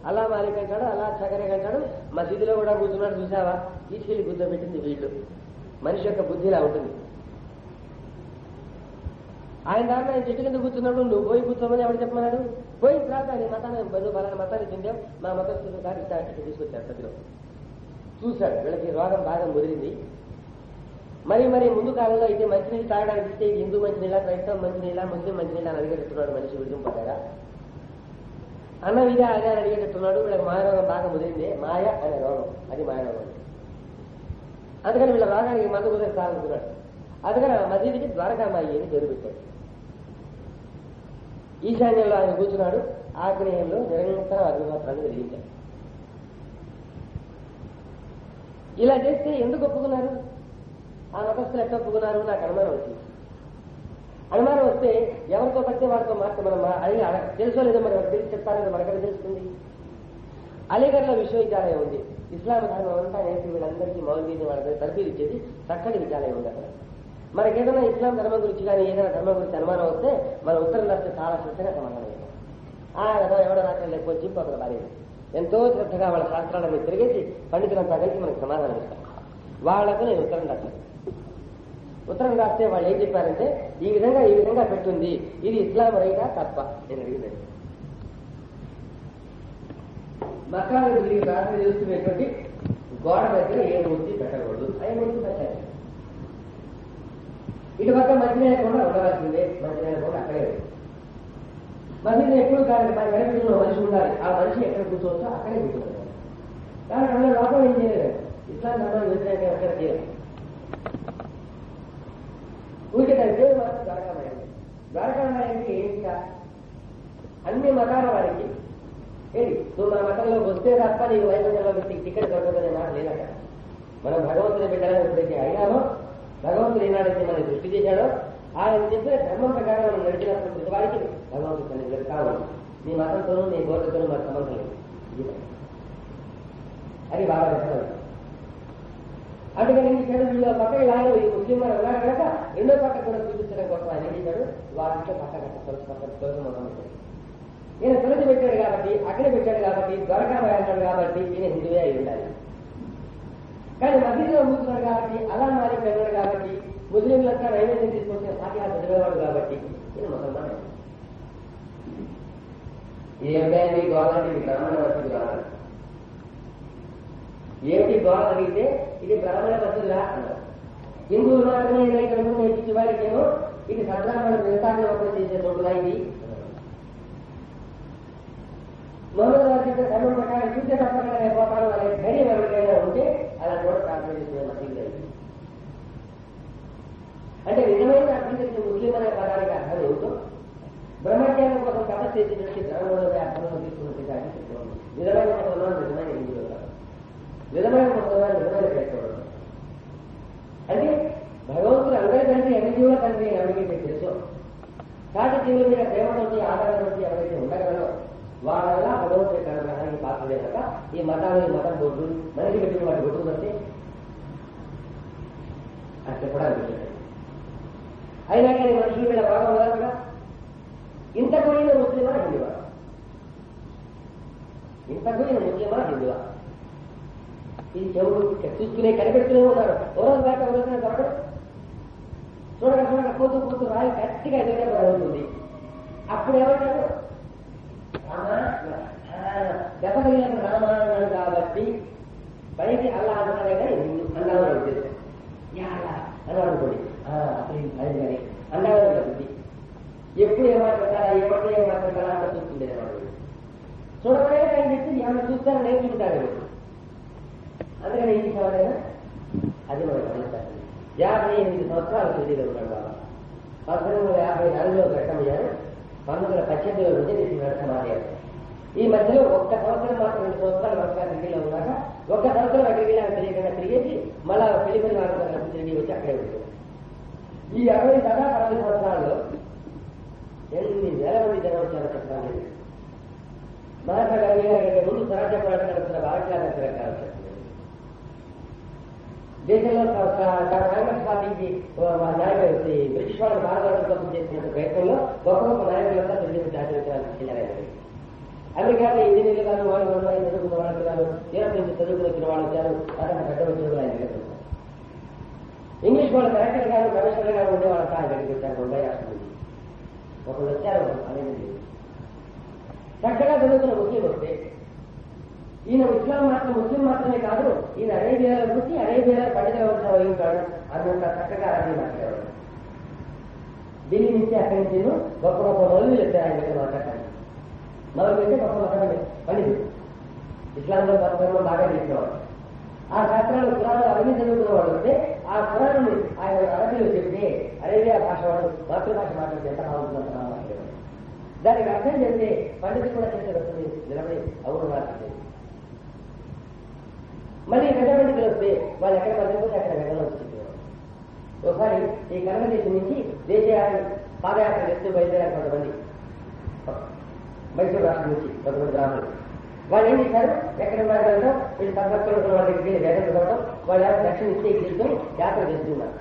అల్లా మాలిక్ అంటాడు, అల్లా చకరే అంటాడు, మసీదులో కూడా కూర్చున్నాడు చూసావా, తీసుకెళ్లి కూర్చోబెట్టింది వీళ్ళు. మనిషి యొక్క బుద్ధి ఇలా ఉంటుంది. ఆయన దాంట్లో ఆయన చెట్టు కింద కూర్చున్నప్పుడు నువ్వు పోయి కూర్చోమని ఎవరు చెప్పమన్నాడు? పోయిన తర్వాత నీ మతాన్ని నువ్వు బలాన్ని మతాన్ని తింటావు, మా మతం కాదు ఇట్లా తీసుకొచ్చారు. సతిలో చూశాడు వీళ్ళకి రోగం బాగా ముదిరింది. మరి ముందు కాలంలో అయితే మంచినీళ్ళు తాగడానికి ఇస్తే హిందూ మంచినీళ్ళ, క్రైస్తవ మంచినీళ్ళ, ముస్లిం మంచినీళ్ళ అని అడిగేటట్టున్నాడు మనిషి విడుదల. అన్నం ఇదే అదే అని అడిగేటట్టున్నాడు. వీళ్ళకి మాయరోగం బాగా ముదిరింది, మాయ అనే రోగం, అది మాయరోగం. అందుకని వీళ్ళ రోగానికి మందు కుదిరి తాగుతున్నాడు. అందుకని ఆ మసీదుకి ద్వారకామాయి అని పేరు పెట్టాడు. ఈశాన్యంలో ఆయన కూర్చున్నాడు, ఆగ్నేయంలో నిరంతర అగ్నిహోత్రాన్ని వెలిగించాడు. ఇలా చేస్తే ఎందుకు ఒప్పుకున్నారు? ఆ మతస్థులు ఎట్లా ఒప్పుకున్నారు? నాకు అనుమానం వచ్చింది. అనుమానం వస్తే ఎవరితో పడితే వారితో మాట మనం అడిగి తెలుసో లేదో మరి తెలిసి చెప్తారో మనకన్నా తెలుస్తుంది. అలీగఢ్లో విశ్వవిద్యాలయం ఉంది. ఇస్లాం ధర్మం అంతా నేర్పి వీళ్ళందరికీ మౌల్వీని వాళ్ళకి తరబీదు ఇచ్చేది చక్కటి విద్యాలయం ఉంది అక్కడ. మనకి ఏదైనా ఇస్లాం ధర్మం గురించి కానీ ఏదైనా ధర్మం గురించి అనుమానం వస్తే మన ఉత్తరం రాస్తే చాలా శ్రద్ధగా సమాధానం ఇవ్వాలి. ఆ కదా ఎవడో రాత్రి లేకపోతే చింపు అక్కడ బాలేదు. ఎంతో శ్రద్ధగా వాళ్ళ శాస్త్రాలను తిరిగేసి పండితులంతా కలిసి మనకు సమాధానం ఇస్తారు. వాళ్లకు నేను ఉత్తరం రాస్తాను. ఉత్తరం రాస్తే వాళ్ళు ఏం చెప్పారంటే ఈ విధంగా పెట్టుంది, ఇది ఇస్లాం రైటా తప్ప? నేను అడిగినాను. మక్కాలో తిరిగి ప్రార్థన చేస్తున్నటువంటి గోడ దగ్గర ఏ మూర్తి పెట్టకూడదు, అవి మూర్తి పెట్టారు. ఇటు పక్క మంచినీళ్ళ కూడా ఉండవలసిందే, మంచినీళ్ళ కూడా అక్కడే. మసీదు ఎప్పుడు కాదు, మన వెనక మనిషి ఉండాలి, ఆ మనిషి ఎక్కడ కూర్చోవచ్చో అక్కడే కూర్చోవాలి. కానీ అందులో లోపం ఏం చేయలేదు, ఇస్లాం ధర్మాన్ని వ్యతిరేకంగా ఎక్కడ చేయలేదు. ఊరికి దాని పేరు మాత్రం ద్వారకామాయండి. ద్వారకామాయంకి ఏంటిగా అన్ని మతాల వారికి ఏంటి, నువ్వు మన మతంలో వస్తే తప్ప నీకు వైద్యంలో టికెట్ దొరకదనే మాట లేదట. మనం భగవంతుని బిడ్డలను ఎప్పుడైతే అడిగామో, భగవంతుడు ఏనాడైతే మనం దృష్టి చేశాడో ఆయన చెప్పిన ధర్మం ప్రకారం మనం నడిచినప్పుడు ప్రతి వారికి భగవంతుడు తన వెళ్తాము. నీ మతంతోనూ నీ గోత్రతోనూ మనకు సంబంధం లేదు అది బాగా చెప్తాడు. అందుకని ఏం చేశాడు, వీళ్ళ పక్క ఇలా ముస్లిం వారు ఉన్నారు కనుక రెండో పక్క కూడా చూపించడం కోసం ఆయన ఏం చేశాడు, వారింట్లో పక్క తొలసి మొదలు పెట్టాడు. ఈయన తులసి పెట్టాడు కాబట్టి, అగ్ని పెట్టాడు కాబట్టి, ద్వారకామాయి అంటాడు కాబట్టి ఈయన హిందువే అయి ఉండాలి. కానీ మసీదులో కూర్చున్నాడు కాబట్టి, అలా మారి వెళ్ళాడు కాబట్టి, ముస్లింలంతా నైవేద్యం తీసుకొచ్చిన ఫాతిహా చదివేవాడు కాబట్టి ఈయన ముసల్మాన్. ఇది ఏమిటి గోళానికి బ్రాహ్మణ వసతి కావాలి. ఏమిటి గోళ అడిగితే ఇది బ్రాహ్మణ వసతులా అన్నారు. హిందువులు మాత్రమే నేర్పించే వారికేమో ఇది సద్బ్రాహ్మణ వ్యవసాయం ఒకటి చేసే చోటులా ఇది. మొదటి వారి యొక్క ధర్మం ప్రకారం చూసే తప్పకుండా పోతాను అనే ధైర్యం ఎవరికైనా ఉంటే అలా కూడా ప్రార్థన చేసిన మసీదు అయింది. అంటే నిజమైన అర్థం చేసిన ముస్లిం అనే పదానికి అర్థం ఏమిటో, బ్రహ్మజ్ఞానం కోసం తపస్సు చేసేటువంటి గ్రంథంలోనే అర్థంలో తీసుకున్నట్టు చెప్తున్నాను. నిజమైన ముసల్మాన్ నిజమైన హిందువులు కాదు, నిజమైన ముసల్మాన్ నిజమైన క్రైస్తవులు. అంటే భగవంతుడు అందరి తండ్రి అన్ని జీవుల తండ్రి ఎవరికైతే తెలుసో, సాటి జీవుల మీద ప్రేమతోటి ఆధారంతో ఎవరైతే ఉండగలరో వాళ్ళ వల్ల భగవంతుడి గ్రహానికి పాత్రలే కనుక ఈ మతాలు ఈ మతం బొడ్డు మనిషి పెట్టిన వాటి బొట్టు వస్తే అది చెప్పడానికి అయినా కానీ మనుషులు మీద బాగా ఉన్నారు కదా. ఇంతకు పోయిన ముస్లిమా హిందువా, ఇంతకు పోయిన ముస్లిమా హిందువా, ఇది చెవుడు చూసుకునే కనిపెడుతూనే ఉన్నారు. ఎవరో దాకా ఎవరైనా దొరకడు. చూడక పోతూ రాయి గట్టిగా ఎదురుగా జరుగుతుంది. అప్పుడు ఏమంటారు, దెబ్బ తగిలిన రామాయణాలు కాబట్టి పైకి అల్లా అంటారే కానీ హిందూ అన్నామని ఉద్దేశం. అని అనుకోండి. అసలు అది కానీ అన్నాడు బుద్ధి. ఎప్పుడు ఏమాట్లాడతారా ఎవరితో ఏమాట్లాడతారా అంత చూస్తుండే వాడు. చూడబోయే ఆయన చెప్తే ఏమైనా చూస్తారో నేర్చుకుంటారు. అందుకని ఏం చేసేవాడైనా అది మనం గమనించాలి. 58 సంవత్సరాలు సుదీలో ఉన్నాడు బాబా. 1954లో ఘట్టమయ్యారు. 1918లో విజయనిధి ఘట్టం మారారు. ఈ మధ్యలో ఒక్క సంవత్సరం మాత్రం 2 సంవత్సరాలు వరుసగా ఢిల్లీలో ఉన్నాక ఒక్క సంవత్సరం అక్కడికి నాకు తెలియకుండా తిరిగేసి మళ్ళా పెళ్లిపల్లి వాడుతున్నప్పుడు తిరిగి వచ్చి అక్కడే ఉంటుంది. ఈ 60 సంవత్సరాల్లో ఎన్ని వేల మంది జనం వచ్చారో చెప్పాలి. మహాత్మా గాంధీ గారి ముందు స్వరాజ్య పోరాటం నడుపుతున్న భారతీయ తిరగాలి. దేశంలో కాంగ్రెస్ పార్టీకి నాయకులు బ్రిటిష్ వాళ్ళు భారతదేశం కోసం చేసిన ప్రయత్నంలో గొప్ప గొప్ప నాయకులంతా తెలుగు ఆచరించడానికి చెల్లారు. అమెరికాలో ఇంజనీర్లు గారు వాళ్ళు చదువుకున్న వాళ్ళు వచ్చారు, యూరోప్ నుంచి చదువుకుని వచ్చిన వాళ్ళు వచ్చారు, అతను పెద్ద ఉద్యోగులు ఆయన దగ్గర. ఇంగ్లీష్ వాళ్ళు కలెక్టర్ గారు కమిషనర్ గారు ఉండే వాళ్ళ ఆయన దగ్గరికి వచ్చారు. ముంబై రాష్ట్రం నుంచి ఒకళ్ళు వచ్చారు. అనేది చక్కగా చదువుకున్న ముస్లిం వస్తే ఈయన ఇస్లాం మాత్రం ముస్లిం మాత్రమే కాదు, ఈయన అరేబియాలో చూసి అరేబియాలో పండిత వ్యవస్థ వహించాడు అన్నంత చక్కగా అరబీ మాట్లాడాడు. ఢిల్లీ నుంచి అక్కడి నుంచి గొప్ప గొప్ప మౌలులు వచ్చారు ఆయన దగ్గర మాట్లాడాలి. మౌలు అంటే గొప్ప మాట్లాడండి పండితుడు. ఇస్లాంలో గొప్ప బాగా చేసేవాడు. ఆ శాస్త్రాలు కురాలు అవన్నీ చదువుకున్న వాళ్ళు వస్తే ఆ కురాన్ని ఆయన అరబీలో చెప్తే అరేబియా భాష వాడు మాతృభాష మాట్లాడితే ఎంత బాగుంటుందంత మాట్లాడేవాడు. దానికి అర్థం చెప్తే పండితులు కూడా చేసే వస్తుంది నిలబడి అవును మాట్లాడేది. మళ్ళీ వెంటబడికి వస్తే వాళ్ళు ఎక్కడ మధ్యపోతే అక్కడ వెంటలో వచ్చేవారు. ఒకసారి ఈ కన్నడ దేశం నుంచి దేశీయ పాదయాత్ర చేస్తూ బయలుదేరారు కొంతమంది. మైసూరు రాష్ట్రం నుంచి కొంతమంది బ్రాహ్మణులు. వాళ్ళు ఏం చేశారు, ఎక్కడ వెళ్ళడం వీళ్ళు సందర్భంలో వాళ్ళ దగ్గరికి వేదం చదవడం, వాళ్ళు దక్షిణ ఇస్తే తీసుకొని యాత్ర చేస్తున్నారు.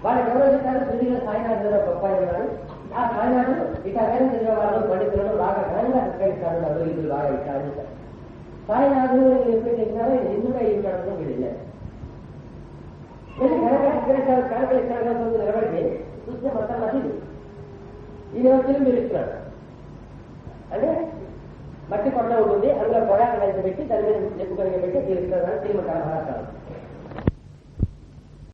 వాళ్ళకి ఎవరో చెప్పారు, ఢిల్లీలో సాయినాథులు గొప్ప ఉన్నారు. ఆ సాయినాథులు ఇక వేదం చదివిన వాళ్ళు పండితులను బాగా ఘనంగా సత్కరిస్తారు, అందులో ఇల్లు బాగా ఇచ్చారు. సాయినాథులు ఎప్పుడు చెప్పినారో ఎందుకు అయ్యింటాడో వీళ్ళు వెళ్ళారు. ఘనంగా సత్కరిస్తారు, కనకలిస్తారో నిలబడితే చూస్తే మొత్తం మసీదు ఈ వ్యవస్థలు పిలుస్తున్నాడు. అంటే మట్టి కొండ ఉంటుంది, అందులో పొడాకు కలిసి పెట్టి దాని మీద చెప్పుకొని పెట్టి తీరుస్తారని తీరుమంటారు మహారాష్ట్ర.